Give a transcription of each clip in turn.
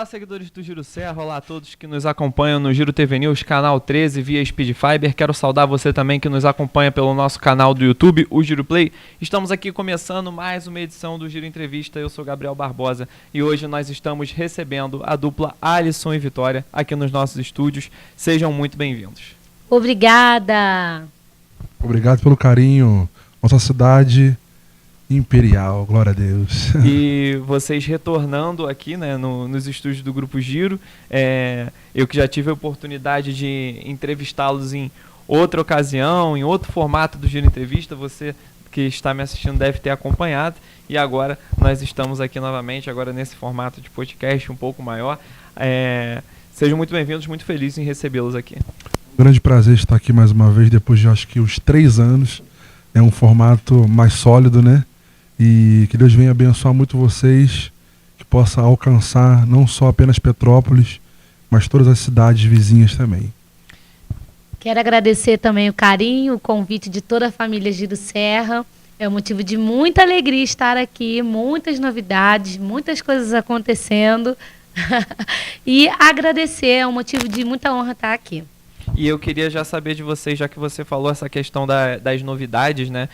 Olá, seguidores do Giro Serra, olá a todos que nos acompanham no Giro TV News, canal 13, via Speed Fiber. Quero saudar você também que nos acompanha pelo nosso canal do YouTube, o Giro Play. Estamos aqui começando mais uma edição do Giro Entrevista. Eu sou Gabriel Barbosa e hoje nós estamos recebendo a dupla Alisson e Vitória aqui nos nossos estúdios. Sejam muito bem-vindos. Obrigada! Obrigado pelo carinho. Nossa cidade imperial, glória a Deus. E vocês retornando aqui, né, nos estúdios do Grupo Giro, eu que já tive a oportunidade de entrevistá-los em outra ocasião, em outro formato do Giro Entrevista, você que está me assistindo deve ter acompanhado, e agora nós estamos aqui novamente, agora nesse formato de podcast um pouco maior. Sejam muito bem-vindos, muito feliz em recebê-los aqui. Um grande prazer estar aqui mais uma vez, depois de acho que uns 3 anos. É um formato mais sólido, né? E que Deus venha abençoar muito vocês, que possa alcançar não só apenas Petrópolis, mas todas as cidades vizinhas também. Quero agradecer também o carinho, o convite de toda a família Giro Serra. É um motivo de muita alegria estar aqui, muitas novidades, muitas coisas acontecendo. E agradecer, é um motivo de muita honra estar aqui. E eu queria já saber de vocês, já que você falou essa questão das novidades, né?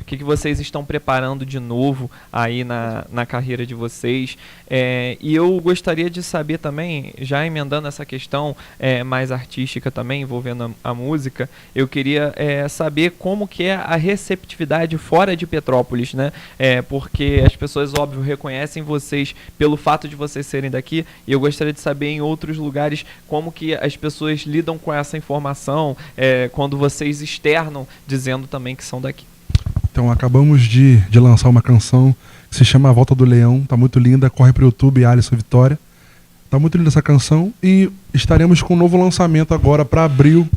O que vocês estão preparando de novo aí na carreira de vocês. E eu gostaria de saber também, já emendando essa questão mais artística também, envolvendo a música, eu queria saber como que é a receptividade fora de Petrópolis, né? Porque as pessoas, óbvio, reconhecem vocês pelo fato de vocês serem daqui, e eu gostaria de saber em outros lugares como que as pessoas lidam com essa informação, quando vocês externam dizendo também que são daqui. Então acabamos de lançar uma canção que se chama A Volta do Leão, tá muito linda, corre pro YouTube, Alisson e Vitória. Tá muito linda essa canção e estaremos com um novo lançamento agora para abril,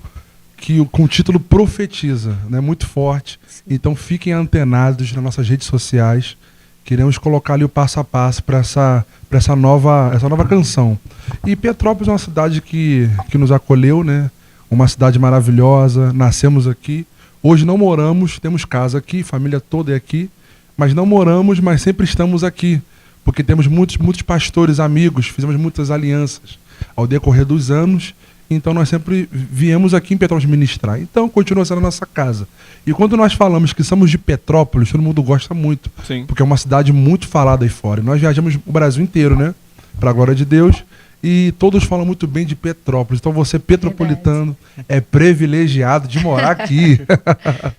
com o título Profetiza, né? Muito forte. Então fiquem antenados nas nossas redes sociais. Queremos colocar ali o passo a passo para essa nova canção. E Petrópolis é uma cidade que nos acolheu, né? Uma cidade maravilhosa, nascemos aqui. Hoje não moramos, temos casa aqui, família toda é aqui, mas não moramos, mas sempre estamos aqui, porque temos muitos pastores amigos, fizemos muitas alianças ao decorrer dos anos. Então nós sempre viemos aqui em Petrópolis ministrar. Então continua sendo a nossa casa. E quando nós falamos que somos de Petrópolis, todo mundo gosta muito. Sim. Porque é uma cidade muito falada aí fora. E nós viajamos o Brasil inteiro, né? Para a glória de Deus. E todos falam muito bem de Petrópolis. Então você, petropolitano, é privilegiado de morar aqui.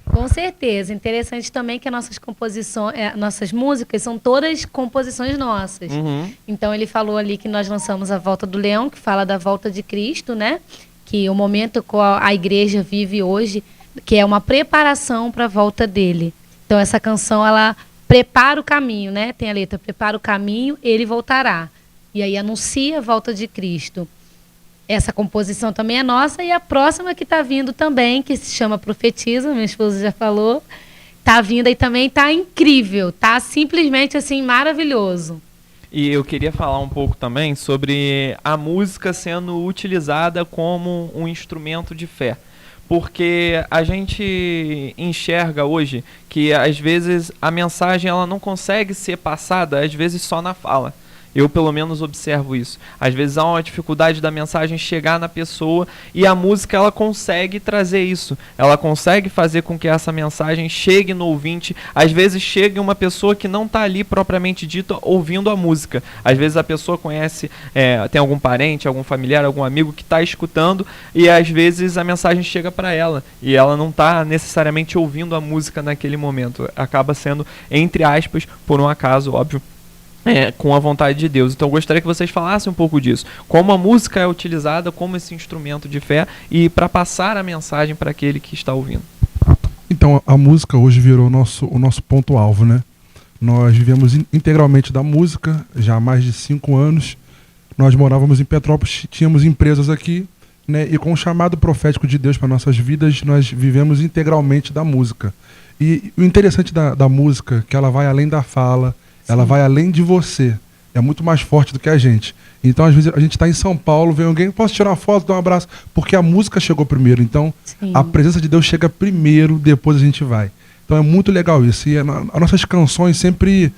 Com certeza. Interessante também que as nossas composições, nossas músicas são todas composições nossas. Uhum. Então ele falou ali que nós lançamos A Volta do Leão, que fala da volta de Cristo, né? Que o momento que a igreja vive hoje, que é uma preparação para a volta dele. Então essa canção, ela prepara o caminho, né? Tem a letra, prepara o caminho, ele voltará. E aí anuncia a volta de Cristo. Essa composição também é nossa, e a próxima que está vindo também, que se chama Profetiza, minha esposa já falou, está vindo aí também, está incrível, está simplesmente assim maravilhoso. E eu queria falar um pouco também sobre a música sendo utilizada como um instrumento de fé. Porque a gente enxerga hoje que às vezes a mensagem ela não consegue ser passada, às vezes só na fala. Eu, pelo menos, observo isso. Às vezes há uma dificuldade da mensagem chegar na pessoa, e a música ela consegue trazer isso. Ela consegue fazer com que essa mensagem chegue no ouvinte. Às vezes chega uma pessoa que não está ali propriamente dita ouvindo a música. Às vezes a pessoa conhece, tem algum parente, algum familiar, algum amigo que está escutando, e às vezes a mensagem chega para ela e ela não está necessariamente ouvindo a música naquele momento. Acaba sendo, entre aspas, por um acaso, óbvio, com a vontade de Deus. Então eu gostaria que vocês falassem um pouco disso. Como a música é utilizada como esse instrumento de fé e para passar a mensagem para aquele que está ouvindo. Então a música hoje virou o nosso ponto-alvo, né? Nós vivemos integralmente da música já há mais de 5 anos. Nós morávamos em Petrópolis, tínhamos empresas aqui, né? E com o chamado profético de Deus para nossas vidas, nós vivemos integralmente da música. E o interessante da música é que ela vai além da fala, ela vai além de você. É muito mais forte do que a gente. Então, às vezes, a gente está em São Paulo, vem alguém, posso tirar uma foto, dar um abraço? Porque a música chegou primeiro. Então, a presença de Deus chega primeiro, depois a gente vai. Então é muito legal isso. E as nossas canções sempre...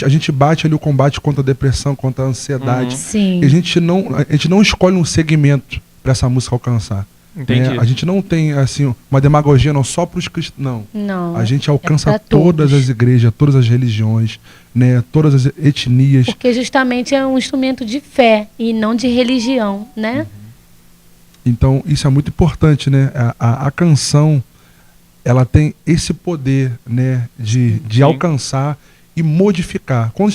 A gente bate ali o combate contra a depressão, contra a ansiedade. Sim. E a gente não escolhe um segmento para essa música alcançar. Entendi. A gente não tem assim uma demagogia não só para os cristãos. Não. A gente alcança todos. todas as igrejas, todas as religiões, né? Todas as etnias. Porque justamente é um instrumento de fé e não de religião, né? Então isso é muito importante, né? A canção, ela tem esse poder, né? De alcançar e modificar. Quando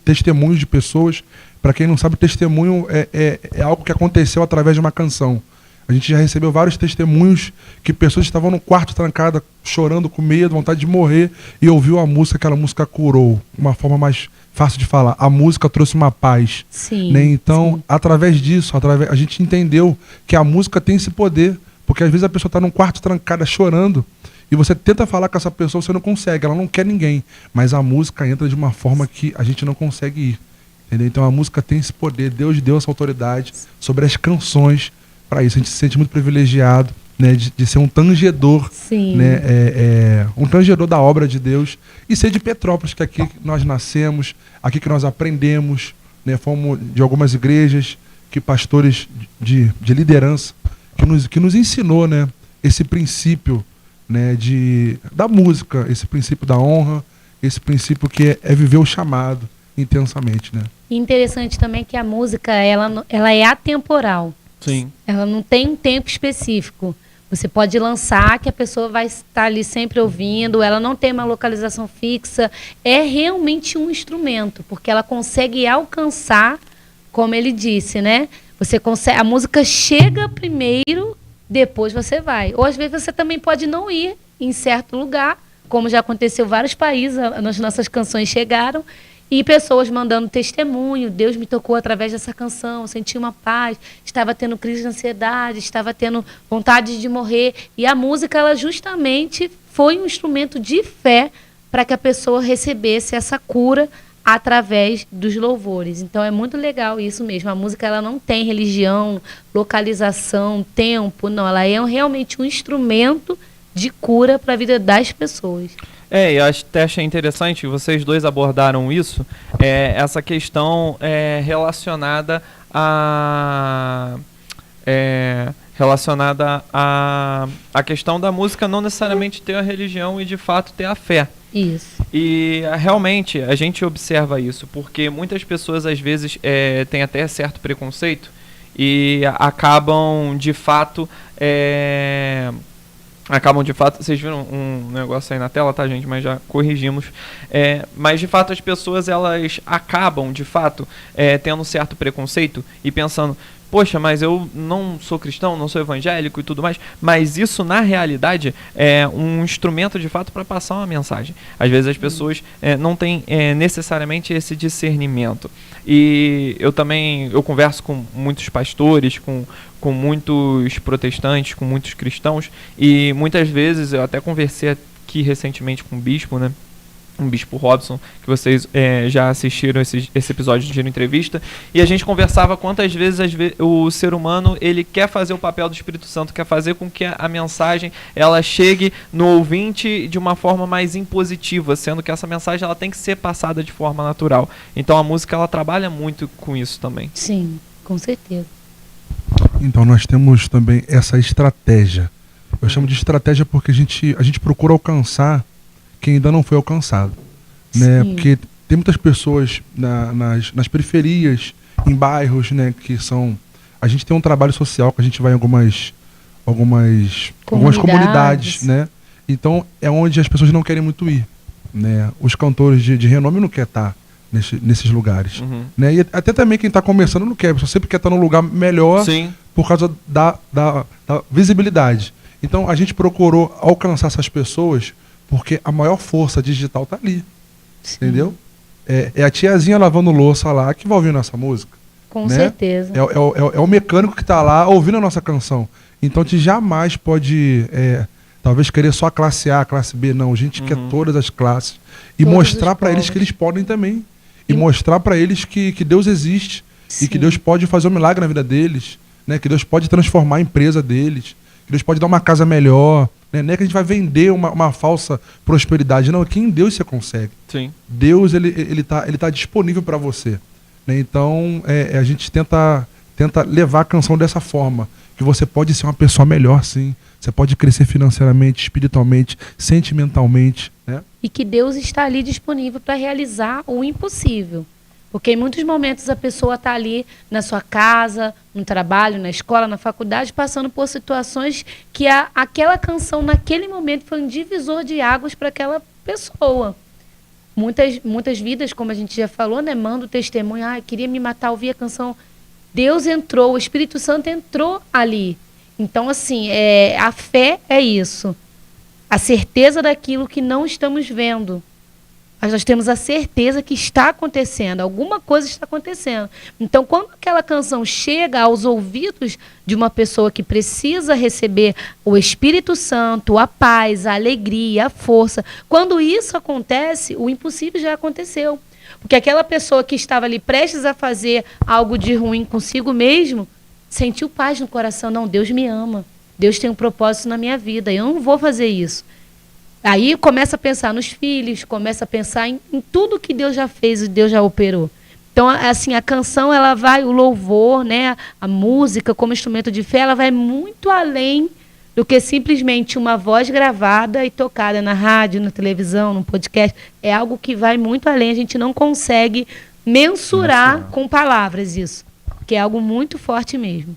testemunhos de pessoas, para quem não sabe, testemunho é algo que aconteceu através de uma canção. A gente já recebeu vários testemunhos que pessoas estavam no quarto trancada, chorando com medo, vontade de morrer, e ouviu a música, aquela música curou. Uma forma mais fácil de falar. A música trouxe uma paz. Sim. Né? Então, através disso, a gente entendeu que a música tem esse poder. Porque às vezes a pessoa está num quarto trancada chorando, e você tenta falar com essa pessoa, você não consegue, ela não quer ninguém. Mas a música entra de uma forma que a gente não consegue ir. Entendeu? Então a música tem esse poder, Deus deu essa autoridade sobre as canções para isso. A gente se sente muito privilegiado, né, de ser um tangedor, né, um tangedor da obra de Deus, e ser de Petrópolis, que é aqui nós nascemos, aqui que nós aprendemos, né, fomos de algumas igrejas, que pastores de liderança, que nos ensinou, né, esse princípio, né, da música, esse princípio da honra, esse princípio que é viver o chamado intensamente, né? E interessante também que a música ela é atemporal. Sim. Ela não tem um tempo específico. Você pode lançar que a pessoa vai estar ali sempre ouvindo, ela não tem uma localização fixa. É realmente um instrumento, porque ela consegue alcançar, como ele disse, né? Você consegue, a música chega primeiro, depois você vai. Ou às vezes você também pode não ir em certo lugar, como já aconteceu em vários países, as nossas canções chegaram, e pessoas mandando testemunho, Deus me tocou através dessa canção, senti uma paz, estava tendo crise de ansiedade, estava tendo vontade de morrer. E a música, ela justamente foi um instrumento de fé para que a pessoa recebesse essa cura através dos louvores. Então é muito legal isso mesmo. A música, ela não tem religião, localização, tempo, não. Ela é realmente um instrumento de cura para a vida das pessoas. E até achei interessante, vocês dois abordaram isso, essa questão relacionada à questão da música não necessariamente ter a religião e de fato ter a fé. Isso. E realmente a gente observa isso, porque muitas pessoas às vezes têm até certo preconceito e acabam de fato... vocês viram um negócio aí na tela, tá, gente? Mas já corrigimos. Mas, de fato, as pessoas, elas acabam, de fato, tendo um certo preconceito e pensando, poxa, mas eu não sou cristão, não sou evangélico e tudo mais. Mas isso, na realidade, é um instrumento, de fato, para passar uma mensagem. Às vezes as pessoas não têm necessariamente esse discernimento. E eu converso com muitos pastores, com muitos protestantes, com muitos cristãos, e muitas vezes eu até conversei aqui recentemente com um bispo, né? Um bispo Robson, que vocês já assistiram esse episódio de entrevista, e a gente conversava quantas vezes o ser humano, ele quer fazer o papel do Espírito Santo, quer fazer com que a mensagem ela chegue no ouvinte de uma forma mais impositiva, sendo que essa mensagem ela tem que ser passada de forma natural. Então a música ela trabalha muito com isso também. Sim, com certeza. Então nós temos também essa estratégia. Eu chamo de estratégia porque a gente procura alcançar quem ainda não foi alcançado, né? Porque tem muitas pessoas nas periferias, em bairros, né, que são... A gente tem um trabalho social que a gente vai em algumas comunidades, né? Então é onde as pessoas não querem muito ir, né? Os cantores de renome não querem estar nesses lugares, né? E até também quem está começando não quer, só sempre quer estar num lugar melhor. Sim. Por causa da visibilidade. Então a gente procurou alcançar essas pessoas porque a maior força digital está ali. Sim. Entendeu? É a tiazinha lavando louça lá que vai ouvir nossa música. Com certeza. É o mecânico que está lá ouvindo a nossa canção. Então a gente jamais pode talvez querer só a classe A, a classe B. Não, a gente quer todas as classes. E mostrar para eles que eles podem também. E mostrar para eles que Deus existe. Sim. E que Deus pode fazer um milagre na vida deles. Né, que Deus pode transformar a empresa deles, que Deus pode dar uma casa melhor, né? Não é que a gente vai vender uma falsa prosperidade, não, aqui em Deus você consegue. Sim. Deus, ele tá disponível para você, né? Então, a gente tenta levar a canção dessa forma, que você pode ser uma pessoa melhor, sim. Você pode crescer financeiramente, espiritualmente, sentimentalmente, né? E que Deus está ali disponível para realizar o impossível. Porque em muitos momentos a pessoa está ali na sua casa, no trabalho, na escola, na faculdade, passando por situações que aquela canção, naquele momento, foi um divisor de águas para aquela pessoa. Muitas vidas, como a gente já falou, né, manda o testemunho, queria me matar, ouvir a canção. Deus entrou, o Espírito Santo entrou ali. Então, assim, a fé é isso. A certeza daquilo que não estamos vendo. Mas nós temos a certeza que está acontecendo. Alguma coisa está acontecendo. Então, quando aquela canção chega aos ouvidos de uma pessoa que precisa receber o Espírito Santo, a paz, a alegria, a força, quando isso acontece, o impossível já aconteceu. Porque aquela pessoa que estava ali prestes a fazer algo de ruim consigo mesmo, sentiu paz no coração. Não, Deus me ama. Deus tem um propósito na minha vida. Eu não vou fazer isso. Aí começa a pensar nos filhos, começa a pensar em tudo que Deus já fez e Deus já operou. Então, assim, a canção, ela vai, o louvor, né, a música como instrumento de fé, ela vai muito além do que simplesmente uma voz gravada e tocada na rádio, na televisão, no podcast. É algo que vai muito além. A gente não consegue mensurar com palavras isso. Que é algo muito forte mesmo.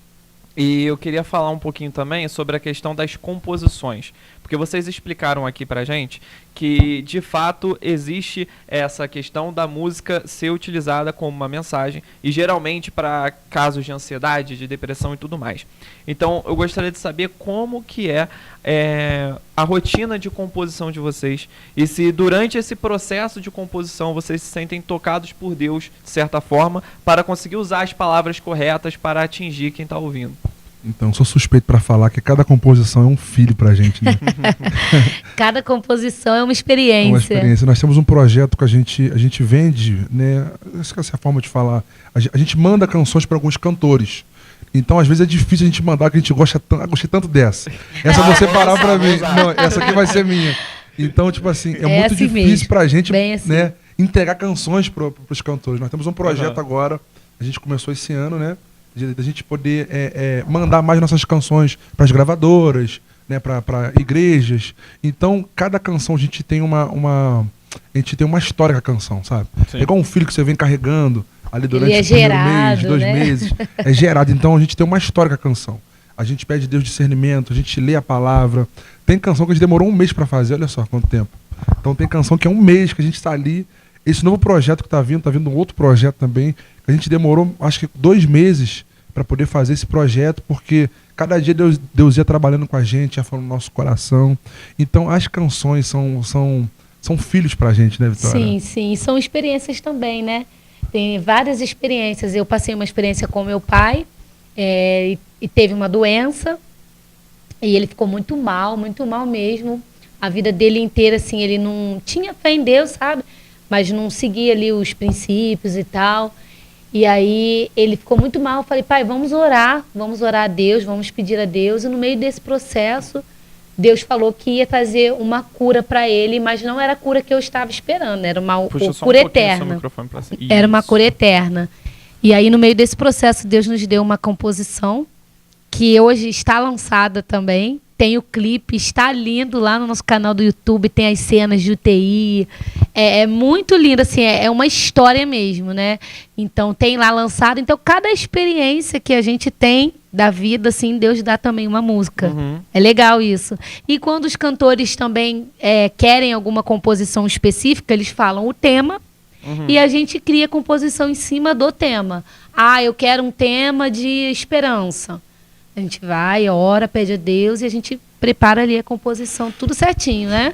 E eu queria falar um pouquinho também sobre a questão das composições. Porque vocês explicaram aqui pra gente que, de fato, existe essa questão da música ser utilizada como uma mensagem e geralmente para casos de ansiedade, de depressão e tudo mais. Então, eu gostaria de saber como que é a rotina de composição de vocês e se durante esse processo de composição vocês se sentem tocados por Deus, de certa forma, para conseguir usar as palavras corretas para atingir quem está ouvindo. Então, sou suspeito para falar que cada composição é um filho pra gente, né? Cada composição é uma experiência. É uma experiência. Nós temos um projeto que a gente vende, né? Essa é a forma de falar. A gente manda canções para alguns cantores. Então, às vezes é difícil a gente mandar, que a gente gostei tanto dessa. Essa você parar para mim. Não, essa aqui vai ser minha. Então, tipo assim, é muito assim difícil mesmo. pra gente, assim. né, entregar canções pros cantores. Nós temos um projeto agora, a gente começou esse ano, né? Da gente poder mandar mais nossas canções para as gravadoras, né, para igrejas. Então, cada canção a gente tem uma história com a canção, sabe? Sim. É igual um filho que você vem carregando ali durante o primeiro mês, 2 meses. É gerado. Então, a gente tem uma história com a canção. A gente pede Deus discernimento, a gente lê a palavra. Tem canção que a gente demorou 1 mês para fazer, olha só quanto tempo. Então, tem canção que é 1 mês que a gente está ali. Esse novo projeto que tá vindo um outro projeto também. A gente demorou, acho que 2 meses para poder fazer esse projeto, porque cada dia Deus ia trabalhando com a gente, ia falando no nosso coração. Então, as canções são filhos pra gente, né, Vitória? Sim, sim. São experiências também, né? Tem várias experiências. Eu passei uma experiência com meu pai, e teve uma doença, e ele ficou muito mal mesmo. A vida dele inteira, assim, ele não tinha fé em Deus, sabe? Mas não seguia ali os princípios e tal. E aí ele ficou muito mal. Eu falei, pai, vamos orar a Deus, vamos pedir a Deus. E no meio desse processo, Deus falou que ia trazer uma cura para ele, mas não era a cura que eu estava esperando, era uma cura eterna. Era uma cura eterna. E aí no meio desse processo, Deus nos deu uma composição que hoje está lançada também. Tem o clipe, está lindo lá no nosso canal do YouTube, tem as cenas de UTI. É muito lindo, assim, é uma história mesmo, né? Então, tem lá lançado. Então, cada experiência que a gente tem da vida, assim, Deus dá também uma música. Uhum. É legal isso. E quando os cantores também querem alguma composição específica, eles falam o tema, e a gente cria composição em cima do tema. Eu quero um tema de esperança. A gente vai, ora, pede a Deus e a gente prepara ali a composição, tudo certinho, né?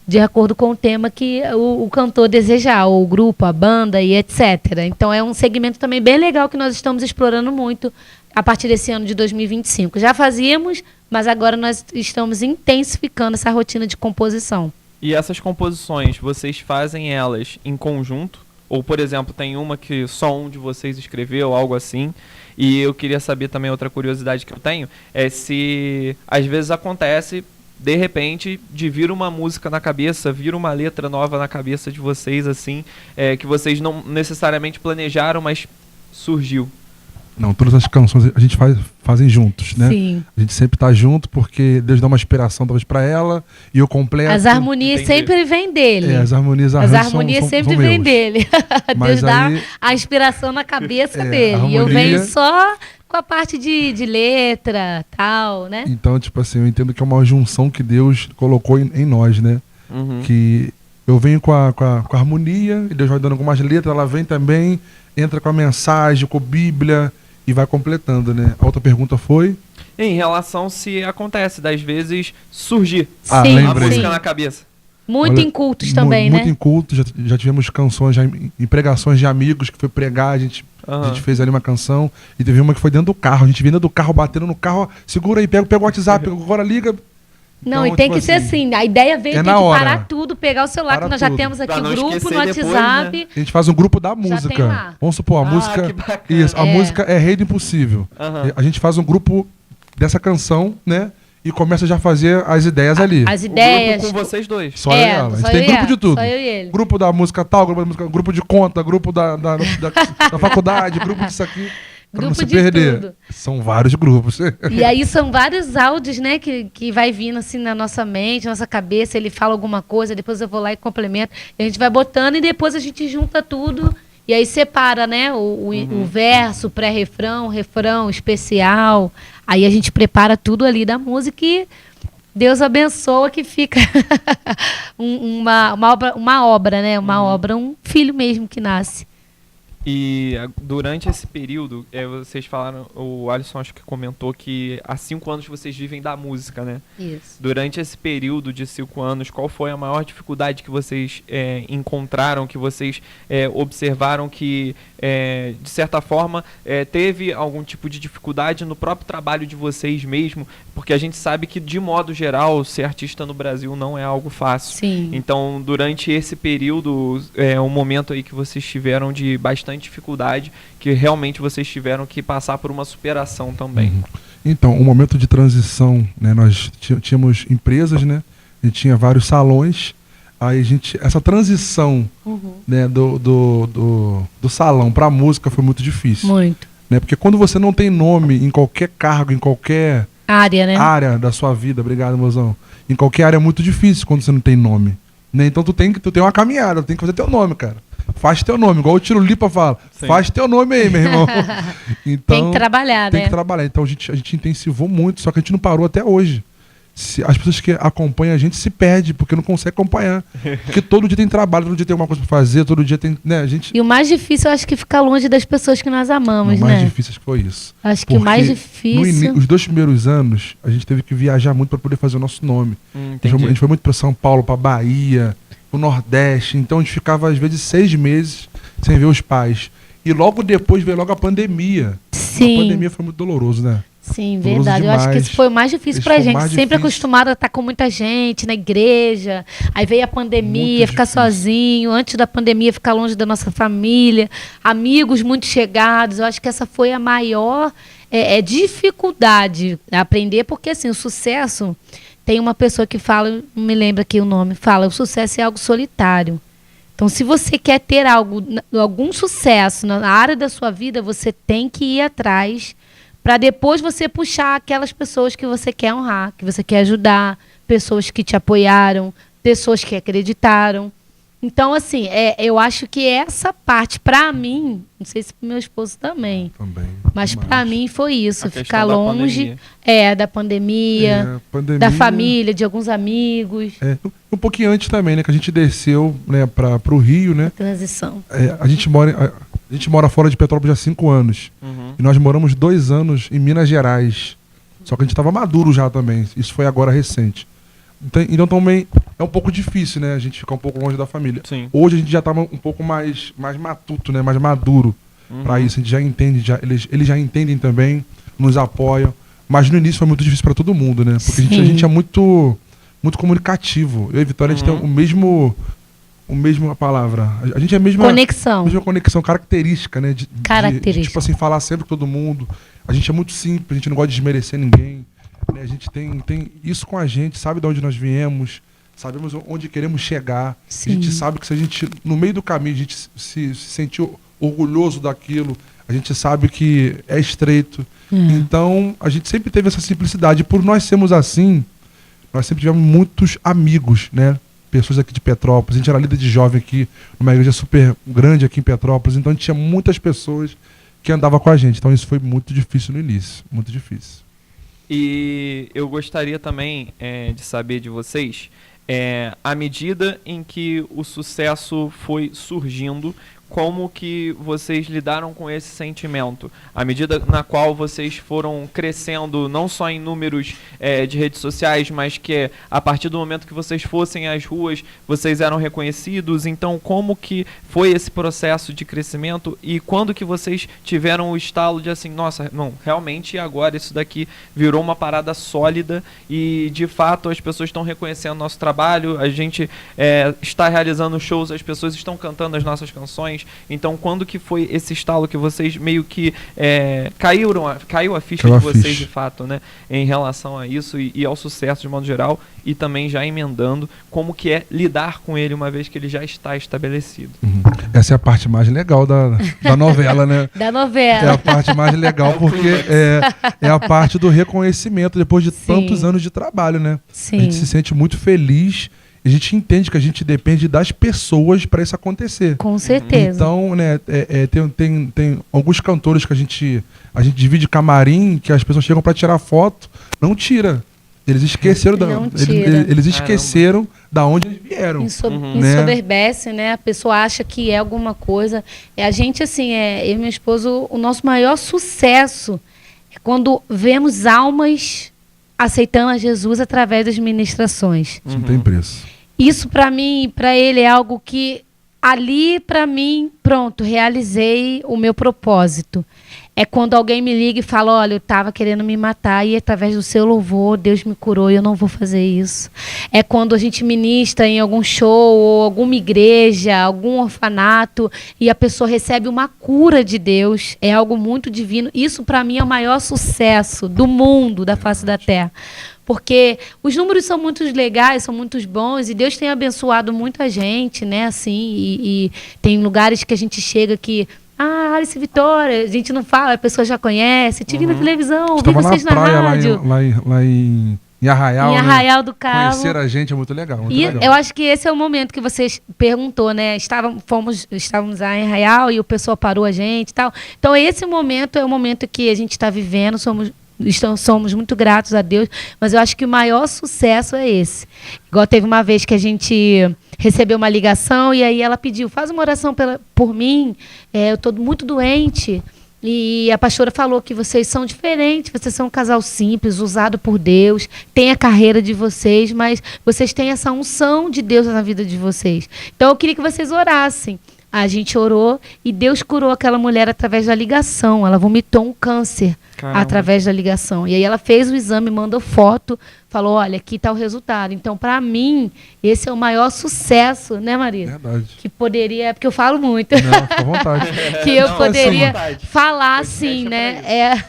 De acordo com o tema que o cantor desejar, ou o grupo, a banda e etc. Então é um segmento também bem legal que nós estamos explorando muito a partir desse ano de 2025. Já fazíamos, mas agora nós estamos intensificando essa rotina de composição. E essas composições, vocês fazem elas em conjunto? Ou, por exemplo, tem uma que só um de vocês escreveu, algo assim. E eu queria saber também, outra curiosidade que eu tenho, é se às vezes acontece, de repente, de vir uma música na cabeça, vir uma letra nova na cabeça de vocês, assim, que vocês não necessariamente planejaram, mas surgiu. Não, todas as canções a gente fazem juntos, né? Sim. A gente sempre tá junto porque Deus dá uma inspiração talvez pra ela e eu completo. As harmonias sempre vêm dele. As harmonias sempre vêm dele. Deus dá a inspiração na cabeça dele. Harmonia... E eu venho só com a parte de letra, tal, né? Então, tipo assim, eu entendo que é uma junção que Deus colocou em nós, né? Uhum. Que eu venho com a harmonia e Deus vai dando algumas letras, ela vem também, entra com a mensagem, com a Bíblia e vai completando, né? A outra pergunta foi? Em relação se acontece, das vezes, surgir uma música na cabeça. Muito em cultos também, né? Muito em cultos, já tivemos canções, em pregações de amigos que foi pregar, a gente fez ali uma canção e teve uma que foi dentro do carro, a gente vinha dentro do carro, batendo no carro, segura aí, pega o WhatsApp, agora liga. Não, então, e tem tipo que ser assim, a ideia veio, tem que parar tudo, pegar o celular, que nós já temos aqui o grupo no WhatsApp. Depois, né? A gente faz um grupo da música. Vamos supor, a música. Isso, a música é Rei do Impossível. A gente faz um grupo dessa canção, né? E começa já a fazer as ideias ali. As ideias. O grupo com vocês dois. Só ela. A gente tem grupo de tudo. Só eu e ele. Grupo da música tal, grupo da música, grupo de conta, grupo da faculdade, grupo disso aqui. Pra não se perder. Tudo. São vários grupos. E aí são vários áudios, né, que vai vindo assim na nossa mente, na nossa cabeça, ele fala alguma coisa, depois eu vou lá e complemento. E a gente vai botando e depois a gente junta tudo e aí separa, né, o verso, o pré-refrão, refrão, especial. Aí a gente prepara tudo ali da música e Deus abençoa que fica uma obra, né, obra, um filho mesmo que nasce. E durante esse período, vocês falaram, o Alisson acho que comentou que há 5 anos vocês vivem da música, né? Isso. Durante esse período de 5 anos, qual foi a maior dificuldade que vocês encontraram, que vocês observaram que, de certa forma, teve algum tipo de dificuldade no próprio trabalho de vocês mesmo? Porque a gente sabe que, de modo geral, ser artista no Brasil não é algo fácil. Sim. Então, durante esse período, um momento aí que vocês tiveram de bastante dificuldade, que realmente vocês tiveram que passar por uma superação também. Então, um momento de transição, né? Nós tínhamos empresas, né? A gente tinha vários salões. Aí essa transição né, do salão para a música foi muito difícil. Muito. Né? Porque quando você não tem nome em qualquer cargo, em qualquer área, né? Área da sua vida, obrigado, mozão. Em qualquer área é muito difícil quando você não tem nome. Né? Então tu tem uma caminhada, tu tem que fazer teu nome, cara. Faz teu nome, igual o Tiro Lipa fala. Sim. Faz teu nome aí, meu irmão. Então, tem que trabalhar, né? Tem que trabalhar. Então a gente intensivou muito, só que a gente não parou até hoje. As pessoas que acompanham a gente se perdem, porque não consegue acompanhar. Porque todo dia tem trabalho, todo dia tem alguma coisa pra fazer, todo dia tem. Né, E o mais difícil, eu acho que ficar longe das pessoas que nós amamos, né? O mais difícil acho que foi isso. Acho que o mais difícil. Os 2 primeiros anos, a gente teve que viajar muito para poder fazer o nosso nome. A gente foi muito para São Paulo, para Bahia, pro Nordeste. Então a gente ficava, às vezes, 6 meses sem ver os pais. E logo depois veio logo a pandemia. Sim. A pandemia foi muito doloroso, né? Sim, verdade. Eu acho que isso foi o mais difícil pra gente. Sempre acostumado a estar com muita gente na igreja. Aí veio a pandemia, ficar sozinho. Antes da pandemia, ficar longe da nossa família. Amigos muito chegados. Eu acho que essa foi a maior dificuldade a aprender. Porque, assim, o sucesso... Tem uma pessoa que fala, não me lembro aqui o nome, fala, o sucesso é algo solitário. Então, se você quer ter algum sucesso na área da sua vida, você tem que ir atrás para depois você puxar aquelas pessoas que você quer honrar, que você quer ajudar, pessoas que te apoiaram, pessoas que acreditaram. Então, assim, eu acho que essa parte, para mim, não sei se pro meu esposo também, mas para mim foi isso, ficar longe da pandemia, da família, de alguns amigos. Um pouquinho antes também, né, que a gente desceu, né, pro Rio, né? A transição. A gente mora fora de Petrópolis há 5 anos. E nós moramos 2 anos em Minas Gerais. Só que a gente estava maduro já também. Isso foi agora recente. Então também é um pouco difícil, né? A gente ficar um pouco longe da família. Sim. Hoje a gente já tá um pouco mais matuto, né? Mais maduro para isso. A gente já entende, eles já entendem também, nos apoiam. Mas no início foi muito difícil para todo mundo, né? Porque a gente é muito, muito comunicativo. Eu e a Vitória, a gente tem o o mesmo a palavra. A gente é a mesma conexão, característica, né? De, tipo assim, falar sempre com todo mundo. A gente é muito simples, a gente não gosta de desmerecer ninguém. Né? A gente tem isso com a gente, sabe de onde nós viemos, sabemos onde queremos chegar. Sim. A gente sabe que se a gente, no meio do caminho, a gente se sentiu orgulhoso daquilo, a gente sabe que é estreito. Então, a gente sempre teve essa simplicidade. E por nós sermos assim, nós sempre tivemos muitos amigos, né? Pessoas aqui de Petrópolis. A gente era líder de jovem aqui, numa igreja super grande aqui em Petrópolis. Então, a gente tinha muitas pessoas que andavam com a gente. Então, isso foi muito difícil no início. Muito difícil. E eu gostaria também de saber de vocês, à medida em que o sucesso foi surgindo, como que vocês lidaram com esse sentimento? À medida na qual vocês foram crescendo, não só em números de redes sociais, mas que a partir do momento que vocês fossem às ruas, vocês eram reconhecidos. Então, como que foi esse processo de crescimento? E quando que vocês tiveram o estalo de assim, nossa, não, realmente agora isso daqui virou uma parada sólida e, de fato, as pessoas estão reconhecendo nosso trabalho, a gente está realizando shows, as pessoas estão cantando as nossas canções. Então, quando que foi esse estalo que vocês meio que caiu a ficha de vocês, de fato, né, em relação a isso e ao sucesso de modo geral, e também já emendando como que é lidar com ele uma vez que ele já está estabelecido? Essa é a parte mais legal da novela, né? Da novela. É a parte mais legal porque é a parte do reconhecimento depois de tantos anos de trabalho, né? Sim. A gente se sente muito feliz. A gente entende que a gente depende das pessoas para isso acontecer. Com certeza. Então, né, tem alguns cantores que a gente divide camarim, que as pessoas chegam para tirar foto, não tira. Eles esqueceram eles esqueceram da onde eles vieram. Ensoberbece, né? A pessoa acha que é alguma coisa. A gente, assim, eu e meu esposo, o nosso maior sucesso é quando vemos almas aceitando a Jesus através das ministrações. Isso não tem preço. Isso para mim, para ele é algo que ali para mim, pronto, realizei o meu propósito. É quando alguém me liga e fala, olha, eu estava querendo me matar e através do seu louvor Deus me curou e eu não vou fazer isso. É quando a gente ministra em algum show ou alguma igreja, algum orfanato e a pessoa recebe uma cura de Deus. É algo muito divino. Isso para mim é o maior sucesso do mundo, da face da terra. Porque os números são muito legais, são muito bons e Deus tem abençoado muita gente, né? Assim, e tem lugares que a gente chega que Alice Vitória, a gente não fala, a pessoa já conhece, te vi na televisão, vi vocês na rádio. Lá em Arraial, em Arraial do Cabo. Conhecer a gente é muito legal. Muito legal. Eu acho que esse é o momento que você perguntou, né? Estávamos lá em Arraial e o pessoal parou a gente e tal. Então, esse momento é o momento que a gente está vivendo, somos muito gratos a Deus, mas eu acho que o maior sucesso é esse. Igual teve uma vez que a gente recebeu uma ligação e aí ela pediu, faz uma oração por mim, eu estou muito doente. E a pastora falou que vocês são diferentes, vocês são um casal simples, usado por Deus, tem a carreira de vocês, mas vocês têm essa unção de Deus na vida de vocês. Então eu queria que vocês orassem. A gente orou e Deus curou aquela mulher através da ligação. Ela vomitou um câncer através da ligação. E aí ela fez o exame, mandou foto, falou, olha, aqui está o resultado. Então, para mim, esse é o maior sucesso, né, Maria? Verdade. Que poderia, porque eu falo muito. Não, fica à vontade. Que eu poderia falar assim, né?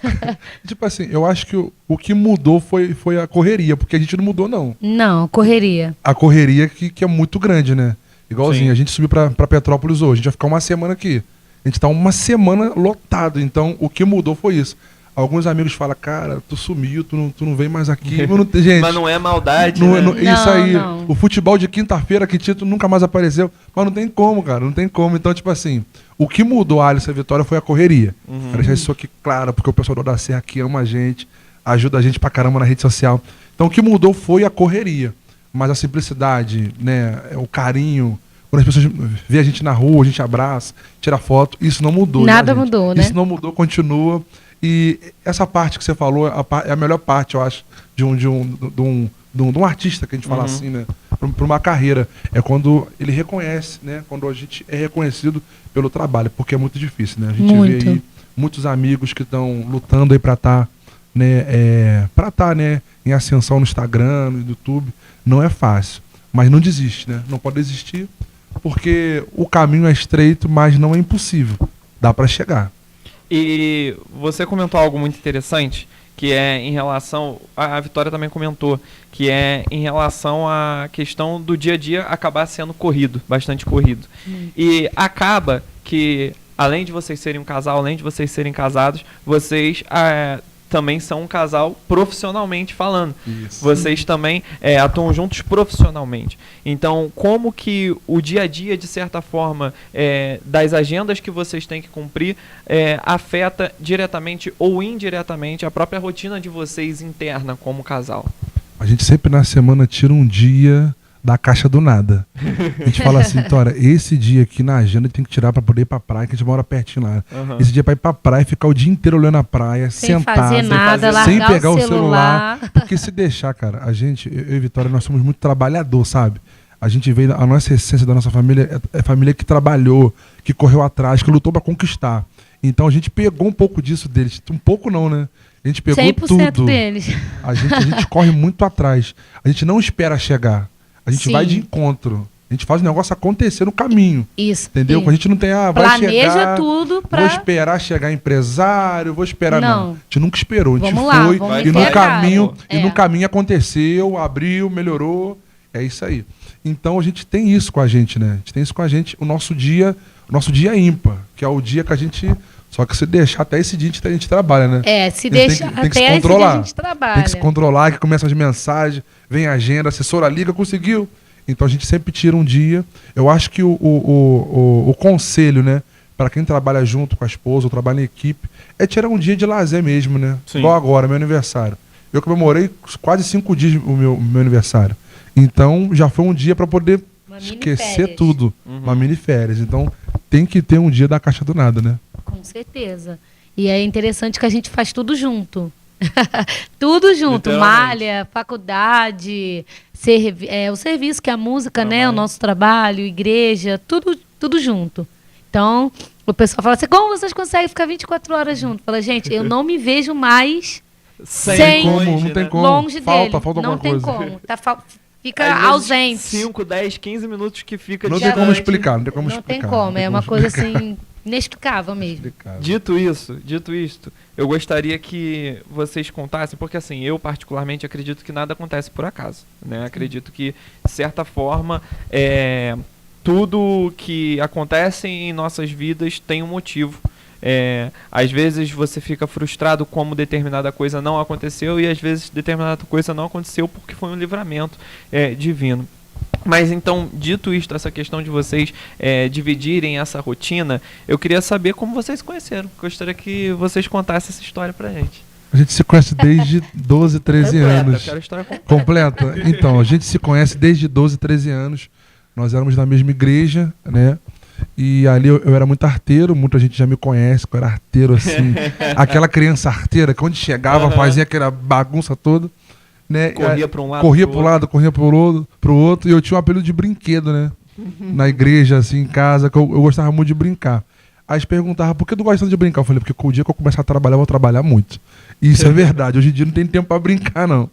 Tipo assim, eu acho que o que mudou foi a correria, porque a gente não mudou, não. Não, correria. A correria que é muito grande, né? Igualzinho, sim. A gente subiu pra Petrópolis hoje, a gente vai ficar uma semana aqui. A gente tá uma semana lotado, então o que mudou foi isso. Alguns amigos falam, cara, tu sumiu, tu não vem mais aqui. Mas, gente, mas não é maldade, né? Isso aí, o futebol de quinta-feira que Tito nunca mais apareceu. Mas não tem como, cara, não tem como. Então, tipo assim, o que mudou a Alice e a Vitória foi a correria. Pra deixar isso aqui claro, porque o pessoal da Serra aqui ama a gente, ajuda a gente pra caramba na rede social. Então, o que mudou foi a correria. Mas a simplicidade, né, o carinho, quando as pessoas veem a gente na rua, a gente abraça, tira foto, isso não mudou. Nada mudou, né? Isso não mudou, continua. E essa parte que você falou é a melhor parte, eu acho, de um artista, que a gente fala assim, né, para uma carreira. É quando ele reconhece, né, quando a gente é reconhecido pelo trabalho, porque é muito difícil, né? A gente vê aí muitos amigos que estão lutando aí para estar, né, em ascensão no Instagram, no YouTube. Não é fácil, mas não desiste, né? Não pode desistir, porque o caminho é estreito, mas não é impossível. Dá para chegar. E você comentou algo muito interessante, que é em relação, a Vitória também comentou, que é em relação à questão do dia a dia acabar sendo corrido, bastante corrido. E acaba que, além de vocês serem um casal, além de vocês serem casados, vocês também são um casal profissionalmente falando. Isso. Vocês também atuam juntos profissionalmente. Então, como que o dia a dia, de certa forma, das agendas que vocês têm que cumprir, afeta diretamente ou indiretamente a própria rotina de vocês interna como casal? A gente sempre na semana tira um dia da caixa do nada. A gente fala assim, Vitória, esse dia aqui na agenda tem que tirar pra poder ir pra praia, que a gente mora pertinho lá. Esse dia é pra ir pra praia, ficar o dia inteiro olhando a praia, Sem sentado, fazer nada, sem largar pegar o o celular. Porque se deixar, cara, a gente, eu e Vitória, nós somos muito trabalhador, sabe? A gente veio, a nossa essência da nossa família é família que trabalhou, que correu atrás, que lutou pra conquistar. Então a gente pegou um pouco disso deles. Um pouco não, né? A gente pegou 100% tudo. deles. A gente corre muito atrás. A gente não espera chegar. A gente Sim. vai de encontro. A gente faz o negócio acontecer no caminho. Isso. Entendeu? Isso. A gente não tem, vai Planeja chegar, tudo pra... vou esperar chegar empresário, vou esperar não. A gente nunca esperou. A gente Vamos lá, foi vamos e no entregar. caminho, É. no caminho aconteceu, abriu, melhorou. É isso aí. Então a gente tem isso com a gente, né? A gente tem isso com a gente, o nosso dia ímpar, que é o dia que a gente... Só que se deixar até esse dia a gente trabalha, né? Se A gente deixar tem que até se esse dia controlar. a gente trabalha. Tem que se controlar, que começam as mensagens, vem a agenda, a assessora liga, conseguiu. Então a gente sempre tira um dia. Eu acho que o conselho, né, para quem trabalha junto com a esposa ou trabalha em equipe, é tirar um dia de lazer mesmo, né? Sim. Igual agora, meu aniversário. Eu comemorei quase 5 dias o meu aniversário. Então já foi um dia para poder Uma mini esquecer férias. tudo. Uma mini férias. Então tem que ter um dia da caixa do nada, né? Com certeza. E é interessante que a gente faz tudo junto. Tudo junto. Literalmente. Malha, faculdade, o serviço que é a música, né? O nosso trabalho, igreja, tudo junto. Então, o pessoal fala assim, como vocês conseguem ficar 24 horas juntos? Fala, gente, eu não me vejo mais sem Não tem como. longe dele. Falta não alguma tem coisa. como. Fica ausente. 5, 10, 15 minutos que fica Não tem distante. como explicar, não tem como Não explicar. tem como, é uma como coisa explicar. assim, inexplicável mesmo. Explicável. Dito isto, eu gostaria que vocês contassem, porque assim, eu particularmente acredito que nada acontece por acaso, né? Acredito que, de certa forma, tudo que acontece em nossas vidas tem um motivo. Às vezes você fica frustrado como determinada coisa não aconteceu e às vezes determinada coisa não aconteceu porque foi um livramento divino. Mas então, dito isto, essa questão de vocês dividirem essa rotina, eu queria saber como vocês se conheceram. Gostaria que vocês contassem essa história pra gente. A gente se conhece desde 12, 13 Completa, anos. eu quero a história Completa? Então, a gente se conhece desde 12, 13 anos. Nós éramos na mesma igreja, né? E ali eu era muito arteiro, muita gente já me conhece, que eu era arteiro assim. Aquela criança arteira que onde chegava fazia aquela bagunça toda. Né? Corria para um lado, corria pro pro lado, corria pro outro. E eu tinha um apelido de brinquedo, né? Na igreja, assim, em casa, que eu gostava muito de brincar. Aí eles perguntavam, por que tu gosta de brincar? Eu falei, porque o dia que eu começar a trabalhar, eu vou trabalhar muito. E isso é verdade, hoje em dia não tem tempo para brincar, não.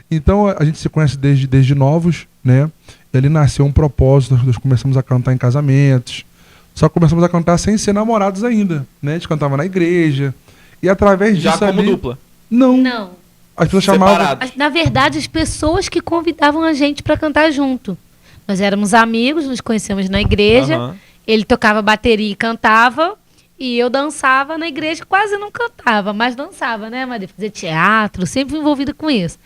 Então a gente se conhece desde novos, né? E ali nasceu um propósito, nós começamos a cantar em casamentos. Só que começamos a cantar sem ser namorados ainda, né? A gente cantava na igreja. E através disso já como ali... dupla? Não. As pessoas chamavam... Separados. Na verdade, as pessoas que convidavam a gente para cantar junto. Nós éramos amigos, nos conhecemos na igreja. Aham. Ele tocava bateria e cantava. E eu dançava na igreja, quase não cantava, mas dançava, né, Maria? Fazia teatro, sempre envolvida com isso.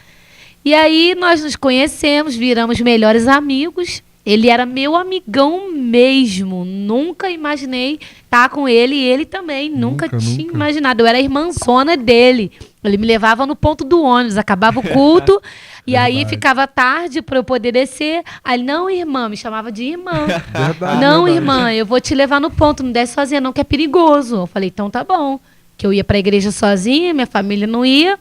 E aí nós nos conhecemos, viramos melhores amigos. Ele era meu amigão mesmo. Nunca imaginei estar com ele e ele também. Nunca tinha imaginado. Eu era a irmãzona dele. Ele me levava no ponto do ônibus, acabava o culto. E aí ficava tarde para eu poder descer. Aí, não, irmã, me chamava de irmã. Verdade, Não, verdade. irmã, eu vou te levar no ponto, não desce sozinha não, que é perigoso. Eu falei, então tá bom. Que eu ia para a igreja sozinha, minha família não ia.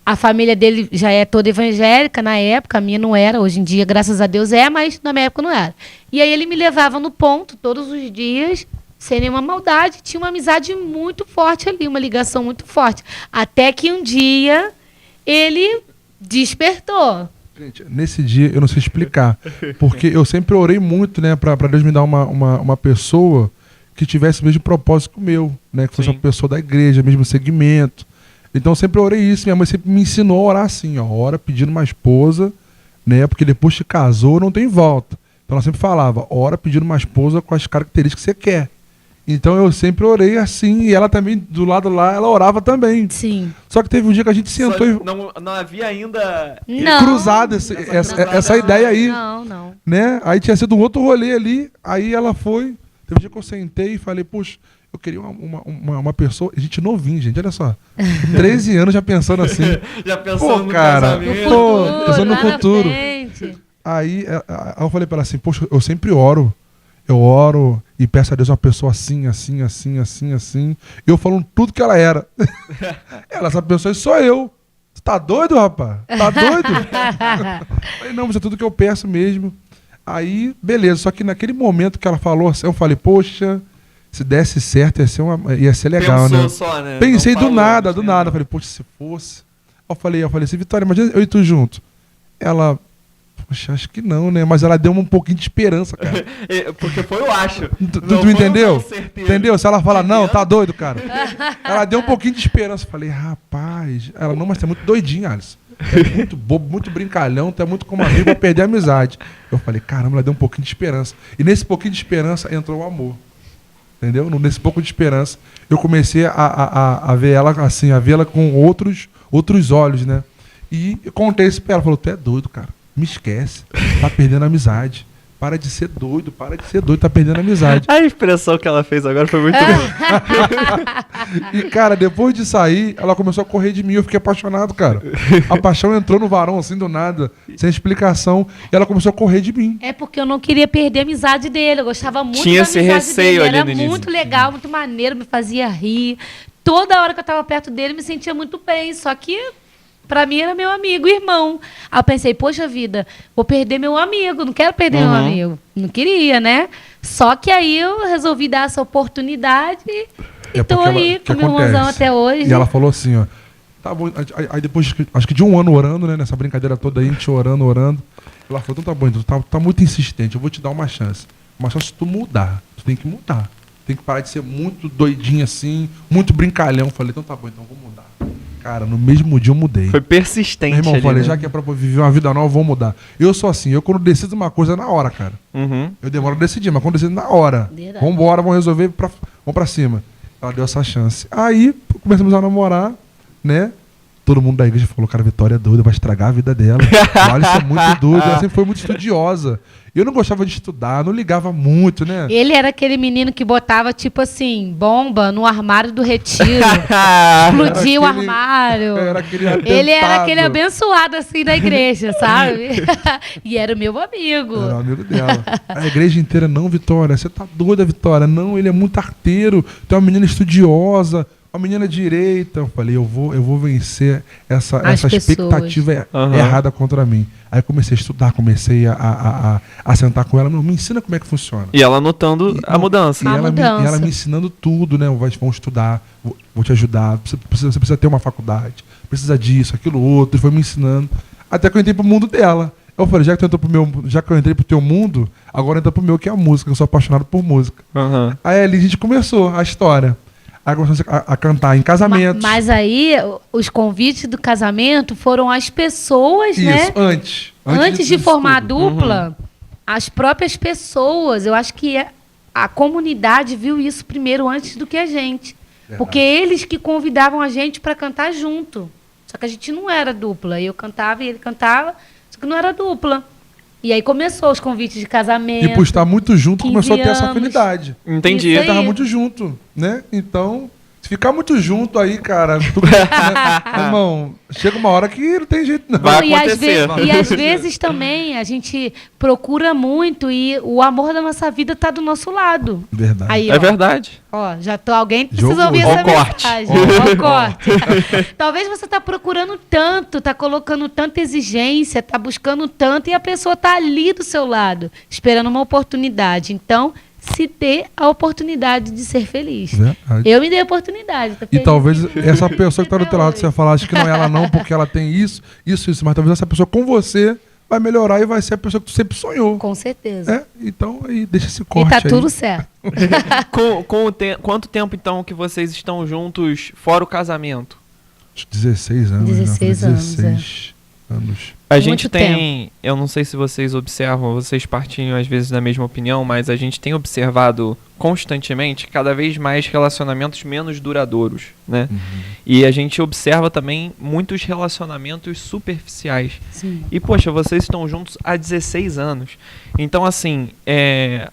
A família dele já é toda evangélica na época, a minha não era. Hoje em dia, graças a Deus, mas na minha época não era. E aí ele me levava no ponto todos os dias, sem nenhuma maldade. Tinha uma amizade muito forte ali, uma ligação muito forte. Até que um dia ele despertou. Gente, nesse dia eu não sei explicar. Porque eu sempre orei muito, né, pra Deus me dar uma pessoa que tivesse o mesmo propósito que o meu, né? Que fosse Sim. uma pessoa da igreja, mesmo segmento. Então eu sempre orei isso. Minha mãe sempre me ensinou a orar assim, ó. Ora pedindo uma esposa, né? Porque depois que casou não tem volta. Então ela sempre falava, ora pedindo uma esposa com as características que você quer. Então eu sempre orei assim, e ela também, do lado lá, ela orava também. Sim. Só que teve um dia que a gente sentou e Não havia ainda... Não. cruzado essa ideia aí, Não. né? Aí tinha sido um outro rolê ali, aí ela foi. Teve um dia que eu sentei e falei, poxa, eu queria uma pessoa. Gente, novinho, gente, olha só. 13 anos já pensando assim. Já pensando no cara, casamento. pô, pensando no lá na futuro. frente. Aí eu falei pra ela assim, poxa, eu sempre oro. Eu oro e peço a Deus uma pessoa assim. Eu falando tudo que ela era. Essa pessoa sou eu. Você tá doido, rapaz? Tá doido? Falei, não, mas é tudo que eu peço mesmo. Aí, beleza. Só que naquele momento que ela falou assim, eu falei, poxa, se desse certo ia ser legal, Pensou né? só, né? Pensei Não do falou, nada. né? Eu falei, poxa, se fosse. Eu falei assim, Vitória, imagina eu e tu junto. Ela, poxa, acho que não, né? Mas ela deu um pouquinho de esperança, cara. Porque foi eu acho. Tu entendeu? Entendeu? Se ela fala, não, tá doido, cara. Ela deu um pouquinho de esperança. Eu falei, rapaz. Ela, não, mas tu é muito doidinho, Alisson. É muito bobo, muito brincalhão, tu é muito como amigo, vai perder a amizade. Eu falei, caramba, ela deu um pouquinho de esperança. E nesse pouquinho de esperança entrou o amor. Entendeu? Nesse pouco de esperança, eu comecei a ver ela assim, a vê-la com outros olhos, né? E eu contei isso pra ela. Falou, tu é doido, cara. Me esquece. Tá perdendo a amizade. Para de ser doido, tá perdendo a amizade. A expressão que ela fez agora foi muito boa. E, cara, depois de sair, ela começou a correr de mim. Eu fiquei apaixonado, cara. A paixão entrou no varão, assim, do nada, sem explicação. E ela começou a correr de mim. É porque eu não queria perder a amizade dele. Eu gostava muito Tinha da esse amizade receio dele. ali Era no início. muito legal, muito maneiro, me fazia rir. Toda hora que eu tava perto dele, me sentia muito bem. Só que, pra mim, era meu amigo, irmão. Aí eu pensei, poxa vida, vou perder meu amigo. Não quero perder meu amigo. Não queria, né? Só que aí eu resolvi dar essa oportunidade e tô aí com meu irmãozão até hoje. E ela falou assim, ó. Tá bom. Aí depois, acho que de um ano orando, né? Nessa brincadeira toda aí, a gente orando. Ela falou, então tá bom, então tá muito insistente, eu vou te dar uma chance. Uma chance de tu mudar. Tu tem que mudar. Tem que parar de ser muito doidinho assim, muito brincalhão. Eu falei, então tá bom, então eu vou mudar. Cara, no mesmo dia eu mudei. Foi persistente. Meu irmão, ali, falei, né? já que é pra viver uma vida nova, eu vou mudar. Eu sou assim, eu quando decido uma coisa é na hora, cara. Uhum. Eu demoro a decidir, mas quando decido na hora. Verdade. Vambora, vamos resolver, vamos pra cima. Ela deu essa chance. Aí, começamos a namorar, né? Todo mundo da igreja falou, cara, a Vitória é doida, vai estragar a vida dela. O Alisson é muito doido, ela sempre foi muito estudiosa. Eu não gostava de estudar, não ligava muito, né? Ele era aquele menino que botava, tipo assim, bomba no armário do retiro. Explodia o Era aquele- armário. era aquele Ele era atentado. aquele abençoado, assim, da igreja, sabe? E era o meu amigo. Era um amigo dela. A igreja inteira, não, Vitória, você tá doida, Vitória. Não, ele é muito arteiro, tu é uma menina estudiosa, uma menina direita. Eu falei, eu vou vencer essa pessoas. expectativa errada contra mim. Aí comecei a estudar, comecei a sentar com ela. Meu, me ensina como é que funciona. E ela notando a mudança. E A ela, mudança. e ela me ensinando tudo, né? Vamos estudar, vou te ajudar. Você precisa ter uma faculdade, precisa disso, aquilo, outro. E foi me ensinando. Até que eu entrei pro mundo dela. Eu falei, já que eu entrei pro teu mundo, agora entra pro meu, que é a música. Eu sou apaixonado por música. Uhum. Aí ali a gente começou a história. Aí começamos a cantar em casamentos. Mas aí, os convites do casamento foram as pessoas, né? Isso, antes. Antes de disso formar a tudo. dupla, as próprias pessoas, eu acho que a comunidade viu isso primeiro antes do que a gente. Verdade. Porque eles que convidavam a gente para cantar junto. Só que a gente não era dupla. Eu cantava e ele cantava, só que não era dupla. E aí começou os convites de casamento. E por estar muito junto, 15 começou a ter essa anos. afinidade. Entendi. Isso aí. Tava muito junto, né? Então, se ficar muito junto aí, cara, irmão, chega uma hora que não tem jeito não. Vai E às, acontecer. e às vezes também a gente procura muito e o amor da nossa vida tá do nosso lado. Verdade. Aí, É verdade. Ó, alguém precisa Jogou. ouvir Ó essa o corte. mensagem. Ó o corte. Talvez você tá procurando tanto, tá colocando tanta exigência, tá buscando tanto e a pessoa tá ali do seu lado, esperando uma oportunidade. Então, se dê a oportunidade de ser feliz. Verdade. Eu me dei a oportunidade. Tô E feliz. talvez essa pessoa que tá do Até teu lado, hoje. você falar, acho que não é ela não, porque ela tem isso, mas talvez essa pessoa com você vai melhorar e vai ser a pessoa que tu sempre sonhou. Com certeza. Então, aí deixa esse E corte tá aí. tudo certo. Quanto tempo, então, que vocês estão juntos fora o casamento? 16 anos. 16 né? anos, 16 anos. A Muito gente tem, eu não sei se vocês observam, vocês partilham às vezes da mesma opinião, mas a gente tem observado constantemente cada vez mais relacionamentos menos duradouros, né? E a gente observa também muitos relacionamentos superficiais. Sim. E, poxa, vocês estão juntos há 16 anos. Então, assim,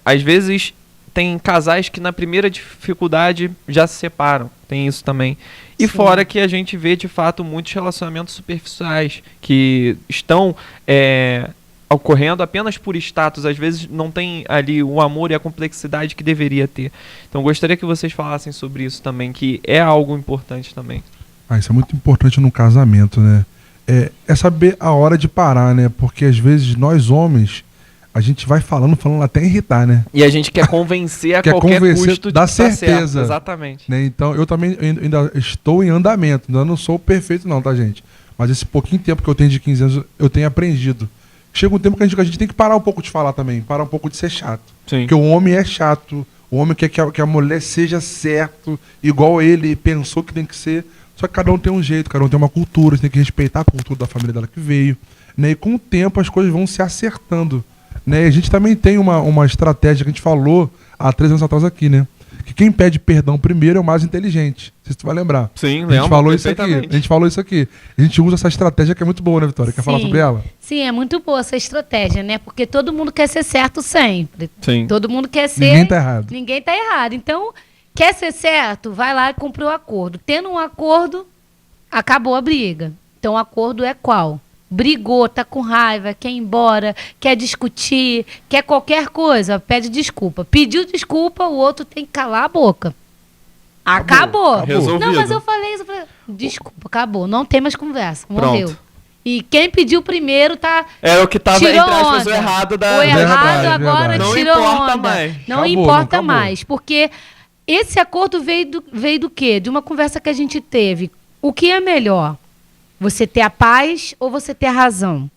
às vezes tem casais que na primeira dificuldade já se separam. Tem isso também. E Sim. fora que a gente vê, de fato, muitos relacionamentos superficiais que estão ocorrendo apenas por status. Às vezes não tem ali o amor e a complexidade que deveria ter. Então, gostaria que vocês falassem sobre isso também, que é algo importante também. Isso é muito importante no casamento, né? É saber a hora de parar, né? Porque às vezes nós homens, a gente vai falando até irritar, né? E a gente quer convencer a Quer qualquer convencer, custo de dá estar certo. certeza. Exatamente. Né? Então, eu também ainda estou em andamento. Ainda não sou perfeito não, tá, gente? Mas esse pouquinho tempo que eu tenho de 15 anos, eu tenho aprendido. Chega um tempo que a gente tem que parar um pouco de falar também. Parar um pouco de ser chato. Sim. Porque o homem é chato. O homem quer que a mulher seja certo, igual ele pensou que tem que ser. Só que cada um tem um jeito, cada um tem uma cultura. Você tem que respeitar a cultura da família dela que veio. Né? E com o tempo as coisas vão se acertando. Né? E a gente também tem uma estratégia que a gente falou há 3 anos atrás aqui, né? Que quem pede perdão primeiro é o mais inteligente. Não sei se tu vai lembrar. Sim, a gente falou isso aqui. A gente falou isso aqui. A gente usa essa estratégia que é muito boa, né, Vitória? Quer falar sobre ela? Sim, é muito boa essa estratégia, né? Porque todo mundo quer ser certo sempre. Sim. Todo mundo quer ser... Ninguém tá errado. Ninguém tá errado. Então, quer ser certo? Vai lá e cumpre o acordo. Tendo um acordo, acabou a briga. Então, o acordo é qual? Brigou, tá com raiva, quer ir embora, quer discutir, quer qualquer coisa, pede desculpa. Pediu desculpa, o outro tem que calar a boca. Acabou. Resolvido. Não, mas eu falei isso. Desculpa, acabou. Não tem mais conversa. Morreu. Pronto. E quem pediu primeiro tá... É o que tava, tirou entre aspas, onda. o errado da... O errado Verdade, agora verdade. tirou Não importa onda. mais. Não Acabou, importa não acabou. mais. Porque esse acordo veio do quê? De uma conversa que a gente teve. O que é melhor? Você ter a paz ou você ter a razão?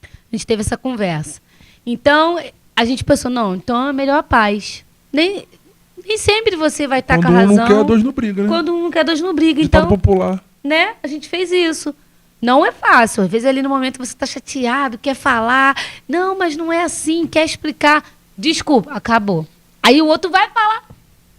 A gente teve essa conversa. Então, a gente pensou, não, então é melhor a paz. Nem sempre você vai estar com a razão. Quando um não quer, dois não briga, né? Quando um não quer, dois não briga. Ditado Então, popular. né? A gente fez isso. Não é fácil. Às vezes ali no momento você está chateado, quer falar. Não, mas não é assim, quer explicar. Desculpa, acabou. Aí o outro vai falar.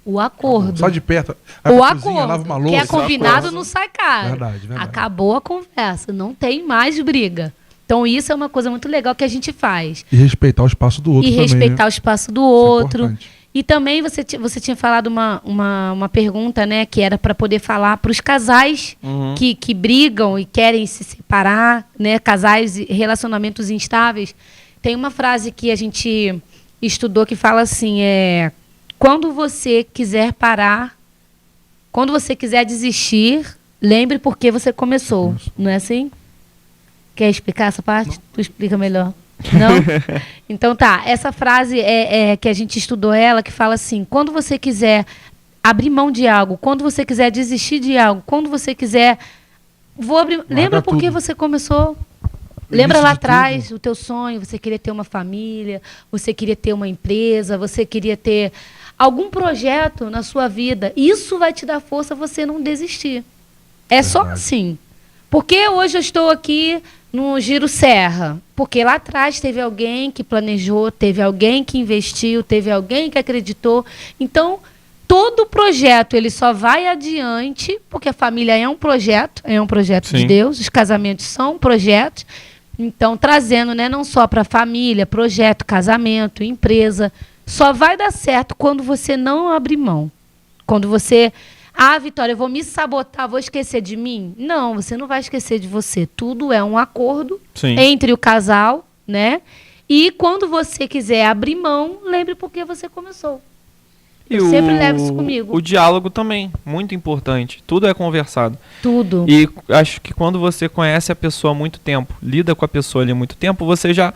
O acordo. Só de perto. Vai O pra cozinha, lava acordo. uma Que é louça. combinado não sai caro. Verdade, verdade. Acabou a conversa. Não tem mais briga. Então isso é uma coisa muito legal que a gente faz. E respeitar o espaço do outro E também, respeitar né? o espaço do Isso é outro. importante. E também você tinha falado uma pergunta, né? Que era para poder falar para os casais Uhum. que brigam e querem se separar, né? Casais e relacionamentos instáveis. Tem uma frase que a gente estudou que fala assim, quando você quiser parar, quando você quiser desistir, lembre por que você começou. Não é assim? Quer explicar essa parte? Não. Tu explica melhor. Não? Então tá, essa frase é que a gente estudou ela, que fala assim, quando você quiser abrir mão de algo, quando você quiser desistir de algo, quando você quiser... Lembra por que você começou? Lembra lá atrás o teu sonho, você queria ter uma família, você queria ter uma empresa, você queria ter algum projeto na sua vida. Isso vai te dar força a você não desistir. É só assim. Porque hoje eu estou aqui no Giro Serra? Porque lá atrás teve alguém que planejou, teve alguém que investiu, teve alguém que acreditou. Então, todo projeto ele só vai adiante, porque a família é um projeto Sim. de Deus, os casamentos são projetos. Então, trazendo, né, não só para a família, projeto, casamento, empresa, só vai dar certo quando você não abrir mão. Quando você... Vitória, eu vou me sabotar, vou esquecer de mim? Não, você não vai esquecer de você. Tudo é um acordo Sim. entre o casal, né? E quando você quiser abrir mão, lembre por que você começou. Eu sempre levo isso comigo. O diálogo também, muito importante. Tudo é conversado. Tudo. E acho que quando você conhece a pessoa há muito tempo, lida com a pessoa ali há muito tempo, você já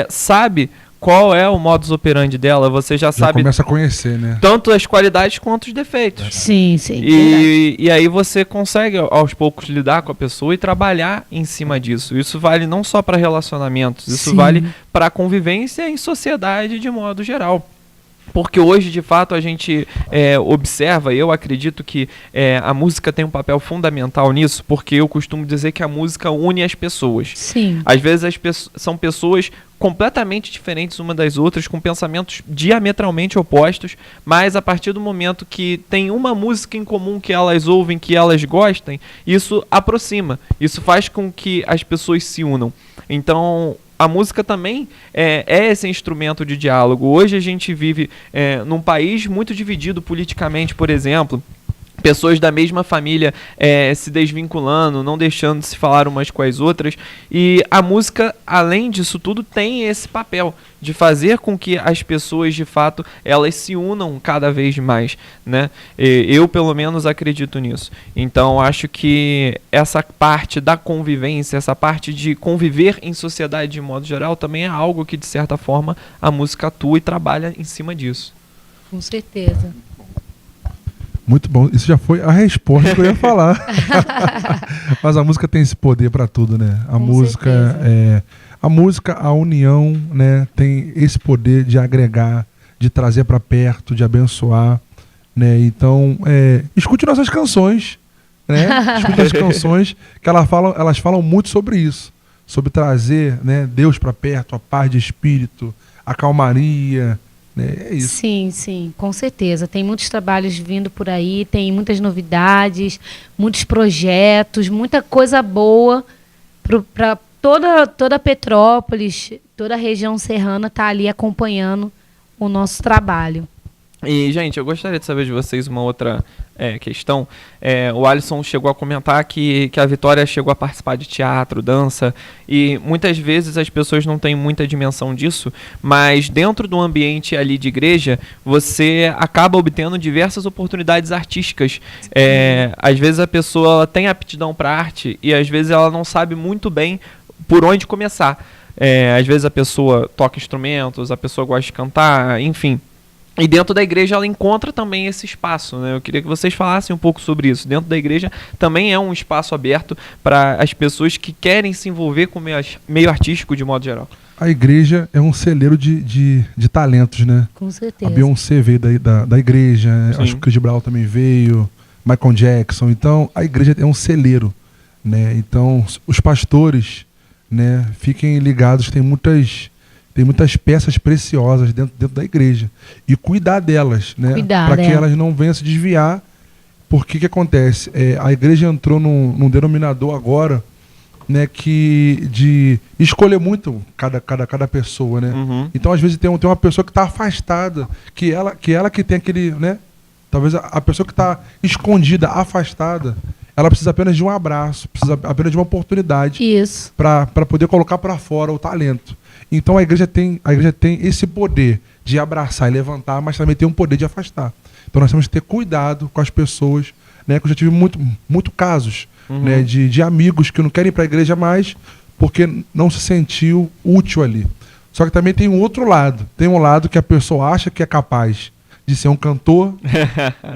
sabe qual é o modus operandi dela, você já sabe começa a conhecer, né? tanto as qualidades quanto os defeitos. Sim, sim. E aí você consegue aos poucos lidar com a pessoa e trabalhar em cima disso. Isso vale não só para relacionamentos, isso Sim. vale para a convivência em sociedade de modo geral. Porque hoje, de fato, a gente observa, eu acredito que a música tem um papel fundamental nisso, porque eu costumo dizer que a música une as pessoas. Sim. Às vezes são pessoas completamente diferentes uma das outras, com pensamentos diametralmente opostos, mas a partir do momento que tem uma música em comum que elas ouvem, que elas gostem, isso aproxima, isso faz com que as pessoas se unam. Então, a música também é esse instrumento de diálogo. Hoje a gente vive num país muito dividido politicamente, por exemplo. Pessoas da mesma família se desvinculando, não deixando de se falar umas com as outras. E a música, além disso tudo, tem esse papel de fazer com que as pessoas, de fato, elas se unam cada vez mais, né? Eu, pelo menos, acredito nisso. Então, acho que essa parte da convivência, essa parte de conviver em sociedade de modo geral, também é algo que, de certa forma, a música atua e trabalha em cima disso. Com certeza. Muito bom. Isso já foi a resposta que eu ia falar. Mas a música tem esse poder para tudo, né? A música, a união, né, tem esse poder de agregar, de trazer para perto, de abençoar, né? Então, escute nossas canções, né? Escute as canções que elas falam muito sobre isso, sobre trazer, né, Deus para perto, a paz de espírito, a calmaria. É isso. Sim, sim, com certeza. Tem muitos trabalhos vindo por aí, tem muitas novidades, muitos projetos, muita coisa boa para toda Petrópolis, toda a região serrana está ali acompanhando o nosso trabalho. E, gente, eu gostaria de saber de vocês uma outra questão. O Alisson chegou a comentar que a Vitória chegou a participar de teatro, dança, e muitas vezes as pessoas não têm muita dimensão disso, mas dentro do ambiente ali de igreja, você acaba obtendo diversas oportunidades artísticas. Às vezes a pessoa ela tem aptidão para arte e às vezes ela não sabe muito bem por onde começar. Às vezes a pessoa toca instrumentos, a pessoa gosta de cantar, enfim. E dentro da igreja ela encontra também esse espaço, né? Eu queria que vocês falassem um pouco sobre isso. Dentro da igreja também é um espaço aberto para as pessoas que querem se envolver com o meio artístico de modo geral. A igreja é um celeiro de talentos, né? Com certeza. A Beyoncé veio da igreja, acho que o Chris Brown também veio, Michael Jackson. Então, a igreja é um celeiro, né? Então, os pastores, né, fiquem ligados, tem muitas peças preciosas dentro da igreja. E cuidar delas, né? Para que elas não venham se desviar. Porque o que acontece? A igreja entrou num denominador agora, né, de escolher muito cada pessoa, né? Uhum. Então, às vezes, tem uma pessoa que está afastada, que ela que tem aquele, né? Talvez a pessoa que está escondida, afastada, ela precisa apenas de um abraço, precisa apenas de uma oportunidade para poder colocar para fora o talento. Então a igreja tem esse poder de abraçar e levantar, mas também tem um poder de afastar. Então nós temos que ter cuidado com as pessoas, né? Que eu já tive muito casos, né, de amigos que não querem ir para a igreja mais porque não se sentiu útil ali. Só que também tem um outro lado. Tem um lado que a pessoa acha que é capaz de ser um cantor,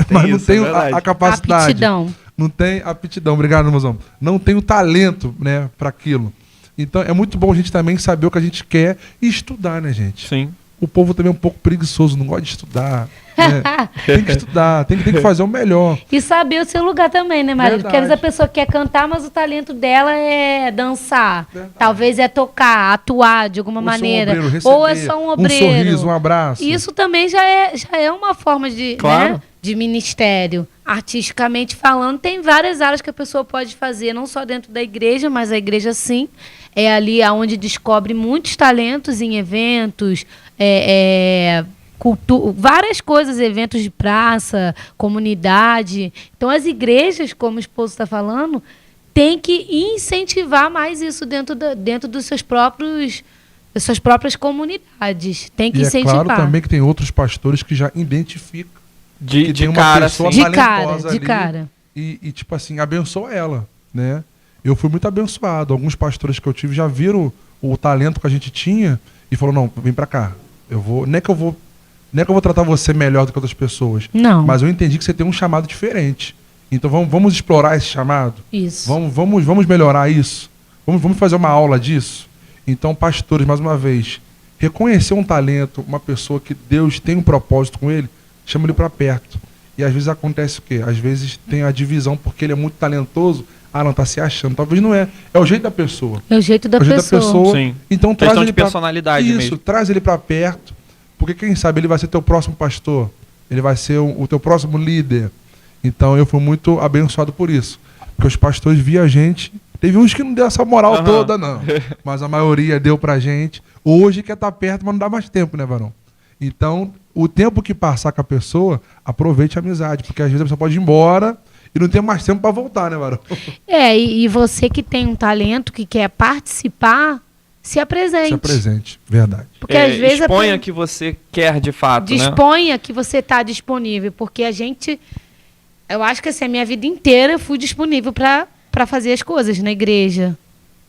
mas não tem a capacidade. Aptidão. Não tem aptidão. Obrigado, mozão. Não tem o talento, né, para aquilo. Então é muito bom a gente também saber o que a gente quer e estudar, né, gente? Sim. O povo também é um pouco preguiçoso, não gosta de estudar. Né? Tem que estudar, tem que fazer o melhor. E saber o seu lugar também, né, marido? Porque às vezes a pessoa quer cantar, mas o talento dela é dançar. Verdade. Talvez é tocar, atuar de alguma maneira. Ou é só um obreiro. Um sorriso, um abraço. Isso também já é uma forma de, claro, né, de ministério. Artisticamente falando, tem várias áreas que a pessoa pode fazer, não só dentro da igreja, mas a igreja sim. É ali onde descobre muitos talentos em eventos, várias coisas, eventos de praça, comunidade. Então, as igrejas, como o esposo está falando, tem que incentivar mais isso dentro dos seus próprios, das suas próprias comunidades. Tem que incentivar. Claro também que tem outros pastores que já identificam que tem uma pessoa talentosa de cara. E tipo assim, abençoa ela, né? Eu fui muito abençoado. Alguns pastores que eu tive já viram o talento que a gente tinha e falou, não, vem pra cá. Não é que eu vou tratar você melhor do que outras pessoas. Não. Mas eu entendi que você tem um chamado diferente. Então vamos explorar esse chamado. Isso. Vamos melhorar isso. Vamos fazer uma aula disso. Então, pastores, mais uma vez, reconhecer um talento, uma pessoa que Deus tem um propósito com ele, chama ele para perto. E às vezes acontece o quê? Às vezes tem a divisão porque ele é muito talentoso. Ah, não, tá se achando. Talvez não é. É o jeito da pessoa. É o jeito da pessoa. Sim. Então traz Questão ele de personalidade Isso, mesmo. traz ele para perto. Porque quem sabe ele vai ser teu próximo pastor. Ele vai ser o teu próximo líder. Então eu fui muito abençoado por isso. Porque os pastores viam a gente. Teve uns que não deu essa moral toda, não. Mas a maioria deu pra gente. Hoje quer estar perto, mas não dá mais tempo, né, varão? Então, o tempo que passar com a pessoa, aproveite a amizade. Porque às vezes a pessoa pode ir embora e não tem mais tempo pra voltar, né, varão? E você que tem um talento, que quer participar, se apresente. Se apresente, verdade. Porque às vezes exponha que você quer de fato, né? Disponha que você está disponível. Porque eu acho que assim, a minha vida inteira eu fui disponível para fazer as coisas na igreja.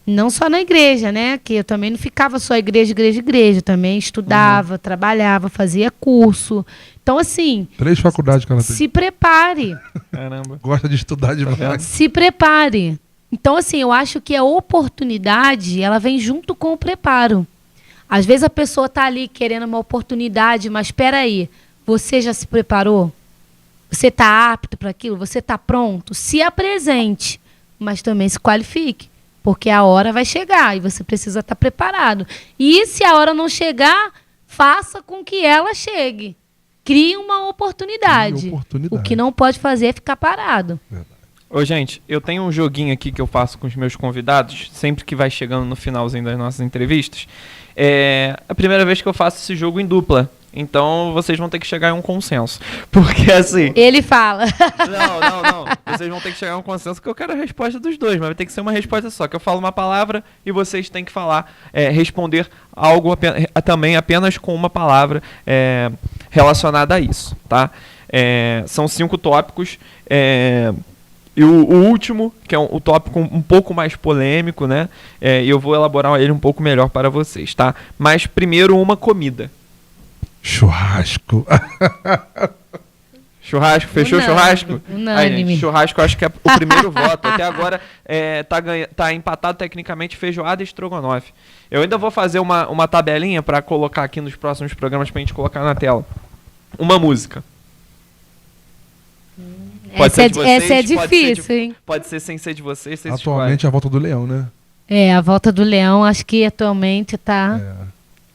Não só na igreja, né? Que eu também não ficava só igreja. Eu também estudava, trabalhava, fazia curso. Então, assim... 3 faculdades que ela tem. Se prepare. Caramba. Gosta de estudar demais. Se prepare. Então, assim, eu acho que a oportunidade, ela vem junto com o preparo. Às vezes a pessoa está ali querendo uma oportunidade, mas espera aí, você já se preparou? Você está apto para aquilo? Você está pronto? Se apresente, mas também se qualifique, porque a hora vai chegar e você precisa estar preparado. E se a hora não chegar, faça com que ela chegue. Crie uma oportunidade. O que não pode fazer é ficar parado. Verdade. Ô, gente, eu tenho um joguinho aqui que eu faço com os meus convidados, sempre que vai chegando no finalzinho das nossas entrevistas. É a primeira vez que eu faço esse jogo em dupla. Então, vocês vão ter que chegar em um consenso. Porque, assim... Ele fala. Não. Vocês vão ter que chegar em um consenso, porque eu quero a resposta dos dois. Mas vai ter que ser uma resposta só. Que eu falo uma palavra e vocês têm que falar, responder algo também apenas com uma palavra relacionada a isso, tá? São 5 tópicos. E o último, que é o tópico um pouco mais polêmico, né? Eu vou elaborar ele um pouco melhor para vocês, tá? Mas primeiro, uma comida. Churrasco. Churrasco, fechou? Churrasco? Unânime. Aí, gente, churrasco, acho que é o primeiro voto. Até agora tá empatado tecnicamente feijoada e estrogonofe. Eu ainda vou fazer uma tabelinha para colocar aqui nos próximos programas pra gente colocar na tela. Uma música. Essa é difícil, hein? Pode ser sem ser de vocês. Atualmente é a Volta do Leão, né? A Volta do Leão, acho que atualmente tá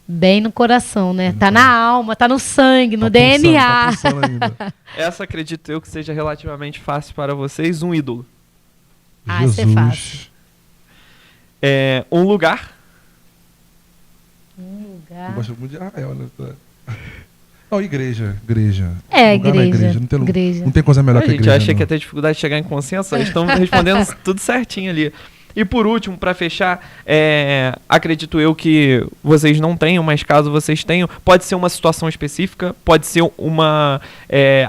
bem no coração, né? Tá na alma, tá no sangue, no DNA. Tá pulsando ainda. Essa acredito eu que seja relativamente fácil para vocês. Um ídolo. Isso é fácil. Um lugar. Eu gosto muito de Israel, né? Não, igreja. Igreja. Não tem coisa melhor que a igreja. A gente acha que ia ter dificuldade de chegar em consenso. Eles estão respondendo tudo certinho ali. E por último, para fechar, acredito eu que vocês não tenham, mas caso vocês tenham, pode ser uma situação específica, pode ser uma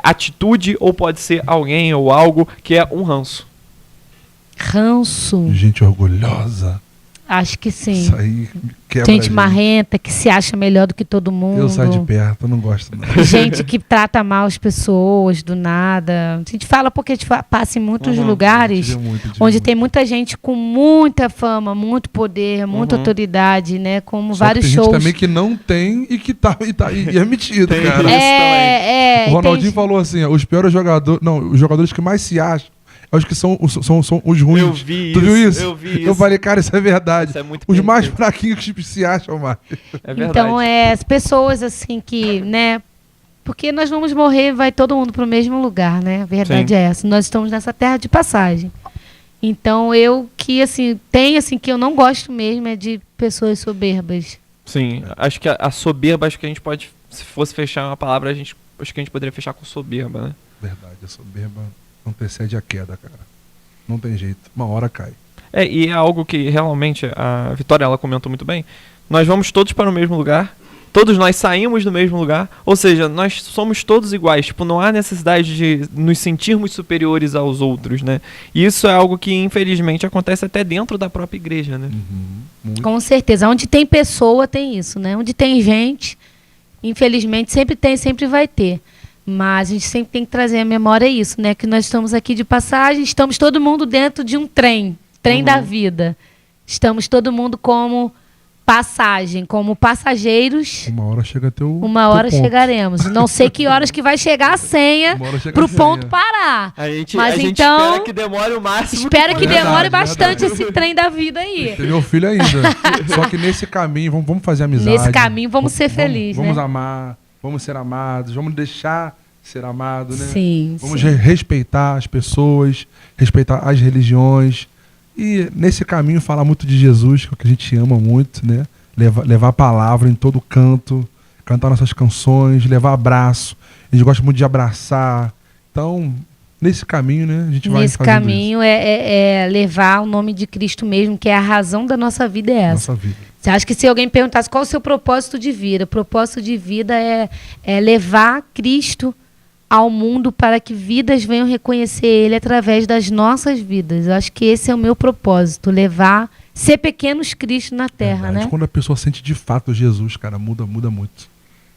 atitude, ou pode ser alguém ou algo que é um ranço. Ranço? Gente orgulhosa. Acho que sim. Isso aí quebra gente marrenta, que se acha melhor do que todo mundo. Eu saio de perto, eu não gosto não. Gente que trata mal as pessoas do nada. A gente fala porque a gente passa em muitos lugares onde tem muita gente com muita fama, muito poder, muita autoridade, né? Como só vários tem shows. Gente também que não tem e que e é metido, cara. O Ronaldinho falou assim, os piores jogadores, os jogadores que mais se acham, acho que são os ruins. Eu vi tu isso. Viu isso? Eu vi isso. Eu falei, cara, isso é verdade. Isso é muito os mais fraquinhos que se acham mais. É verdade. Então, as pessoas assim que, né? Porque nós vamos morrer, vai todo mundo para o mesmo lugar, né? A verdade é essa. Nós estamos nessa terra de passagem. Então, eu que, assim, que eu não gosto mesmo é de pessoas soberbas. Sim, acho que a soberba, acho que a gente pode, se fosse fechar uma palavra, acho que a gente poderia fechar com soberba, né? Verdade, a soberba antecede a queda, cara. Não tem jeito. Uma hora cai. E é algo que realmente a Vitória ela comentou muito bem. Nós vamos todos para o mesmo lugar todos nós saímos do mesmo lugar, ou seja, nós somos todos iguais, tipo, não há necessidade de nos sentirmos superiores aos outros, né? E isso é algo que, infelizmente, acontece até dentro da própria igreja, né? Com certeza. Onde tem pessoa, tem isso, né? Onde tem gente, infelizmente, sempre tem, sempre vai ter. Mas a gente sempre tem que trazer à memória isso, né? Que nós estamos aqui de passagem, estamos todo mundo dentro de um trem da vida. Estamos todo mundo como passagem, como passageiros. Uma hora chega até o Uma hora teu ponto. chegaremos. Não sei que horas que vai chegar a senha Uma hora chega pro a senha. ponto parar. A gente Mas espera então, que demore o máximo. espero que Verdade, demore bastante verdade. esse trem da vida aí. Tem meu filho ainda. Só que nesse caminho, vamos fazer amizade. Nesse caminho, vamos ser felizes, Vamos né? amar, vamos ser amados, vamos deixar ser amado, né? Sim, Vamos sim. respeitar as pessoas, respeitar as religiões. E nesse caminho falar muito de Jesus, que é o que a gente ama muito, né? Levar a palavra em todo canto, cantar nossas canções, levar abraço. A gente gosta muito de abraçar. Então, nesse caminho, né? A gente vai Nesse fazendo caminho é levar o nome de Cristo mesmo, que é a razão da nossa vida é isso, essa. nossa vida. Você acha que se alguém perguntasse qual o seu propósito de vida? O propósito de vida é levar Cristo ao mundo para que vidas venham reconhecer Ele através das nossas vidas. Eu acho que esse é o meu propósito, ser pequenos Cristo na Terra, Verdade. né? Quando a pessoa sente de fato Jesus, cara, muda muito.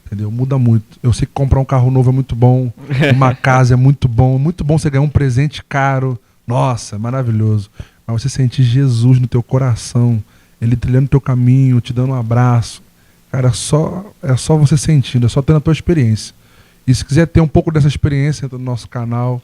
Entendeu? Muda muito. Eu sei que comprar um carro novo é muito bom, uma casa é muito bom você ganhar um presente caro. Nossa, maravilhoso. Mas você sentir Jesus no teu coração, Ele trilhando o teu caminho, te dando um abraço. Cara, é só você sentindo, é só tendo a tua experiência. E se quiser ter um pouco dessa experiência, entra no nosso canal.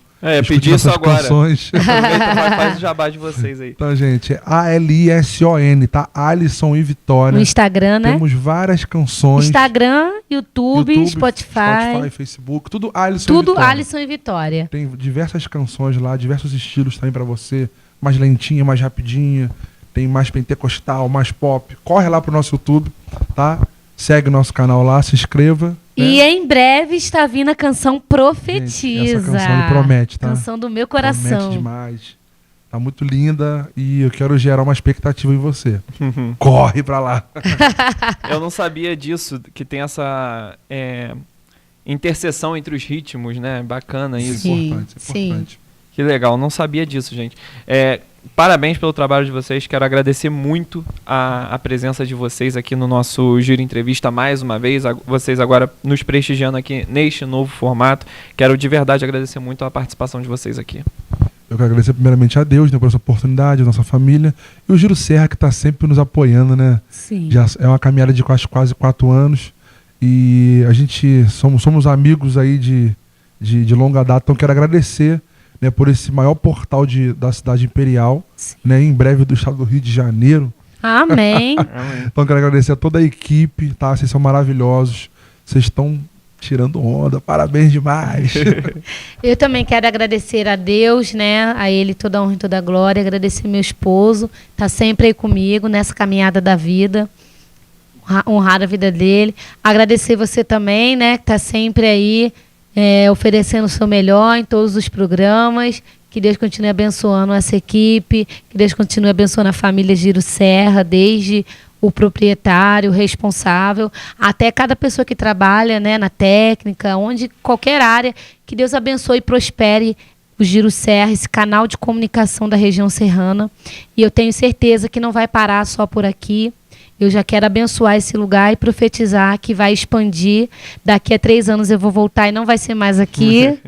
Pedi isso nossas agora. Canções. Aproveita, faz o jabá de vocês aí. Então, gente, é ALISON, tá? Alisson e Vitória. No Instagram, né? Temos várias canções. Instagram, YouTube, Spotify, Facebook, tudo Alisson e tudo Vitória. Alisson e Vitória. Tem diversas canções lá, diversos estilos também pra você. Mais lentinha, mais rapidinha. Tem mais pentecostal, mais pop. Corre lá pro nosso YouTube, tá? Segue o nosso canal lá, se inscreva. E em breve está vindo a canção Profetiza. Gente, essa canção ele promete, tá? Canção do meu Promete coração. demais. Tá muito linda e eu quero gerar uma expectativa em você. Corre pra lá. Eu não sabia disso, que tem essa interseção entre os ritmos, né? Bacana isso. Sim, Importante, sim. importante. Que legal, não sabia disso, gente. Parabéns pelo trabalho de vocês, quero agradecer muito a presença de vocês aqui no nosso Giro Entrevista mais uma vez, vocês agora nos prestigiando aqui neste novo formato. Quero de verdade agradecer muito a participação de vocês aqui. Eu quero agradecer primeiramente a Deus, né, por essa oportunidade, a nossa família e o Giro Serra que está sempre nos apoiando, né? Sim. Já é uma caminhada de quase 4 anos e a gente somos amigos aí de longa data, então quero agradecer, né, por esse maior portal da cidade imperial, né, em breve do estado do Rio de Janeiro. Amém. Então quero agradecer a toda a equipe, tá? Vocês são maravilhosos, vocês estão tirando onda, parabéns demais. Eu também quero agradecer a Deus, né? A Ele toda a honra e toda a glória. Agradecer meu esposo, tá sempre aí comigo nessa caminhada da vida. Honrar a vida dele. Agradecer você também, né? Que tá sempre aí oferecendo o seu melhor em todos os programas. Que Deus continue abençoando essa equipe. Que Deus continue abençoando a família Giro Serra, desde o proprietário, o responsável, até cada pessoa que trabalha, né, na técnica, qualquer área, que Deus abençoe e prospere o Giro Serra, esse canal de comunicação da região serrana. E eu tenho certeza que não vai parar só por aqui. Eu já quero abençoar esse lugar e profetizar que vai expandir. Daqui a 3 anos eu vou voltar e não vai ser mais aqui.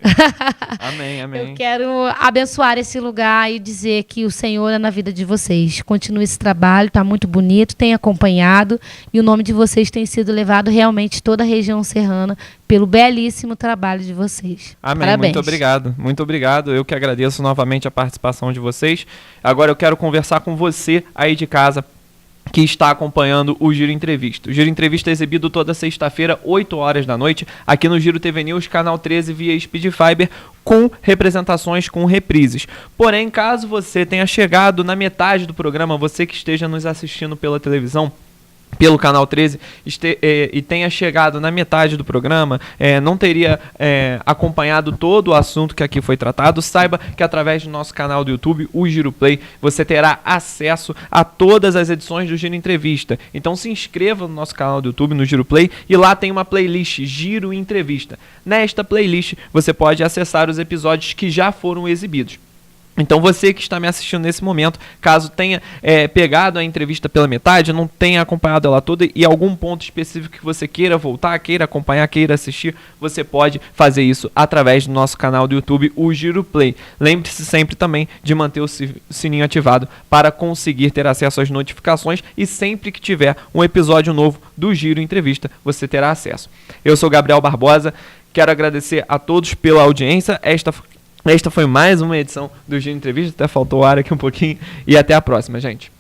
Amém, amém. Eu quero abençoar esse lugar e dizer que o Senhor é na vida de vocês. Continue esse trabalho, está muito bonito, tem acompanhado. E o nome de vocês tem sido levado realmente toda a região serrana pelo belíssimo trabalho de vocês. Amém, Parabéns. muito obrigado. Muito obrigado. Eu que agradeço novamente a participação de vocês. Agora eu quero conversar com você aí de casa, que está acompanhando o Giro Entrevista. O Giro Entrevista é exibido toda sexta-feira, 8 horas da noite, aqui no Giro TV News, canal 13, via Speed Fiber, com representações, com reprises. Porém, caso você tenha chegado na metade do programa, você que esteja nos assistindo pela televisão, pelo Canal 13 e tenha chegado na metade do programa, não teria acompanhado todo o assunto que aqui foi tratado, saiba que através do nosso canal do YouTube, o Giro Play, você terá acesso a todas as edições do Giro Entrevista. Então se inscreva no nosso canal do YouTube, no Giro Play, e lá tem uma playlist Giro Entrevista. Nesta playlist você pode acessar os episódios que já foram exibidos. Então você que está me assistindo nesse momento, caso tenha pegado a entrevista pela metade, não tenha acompanhado ela toda e algum ponto específico que você queira voltar, queira acompanhar, queira assistir, você pode fazer isso através do nosso canal do YouTube, o Giro Play. Lembre-se sempre também de manter o sininho ativado para conseguir ter acesso às notificações e sempre que tiver um episódio novo do Giro Entrevista, você terá acesso. Eu sou Gabriel Barbosa, quero agradecer a todos pela audiência. Esta foi mais uma edição do Giro Entrevista, até faltou o ar aqui um pouquinho, e até a próxima, gente.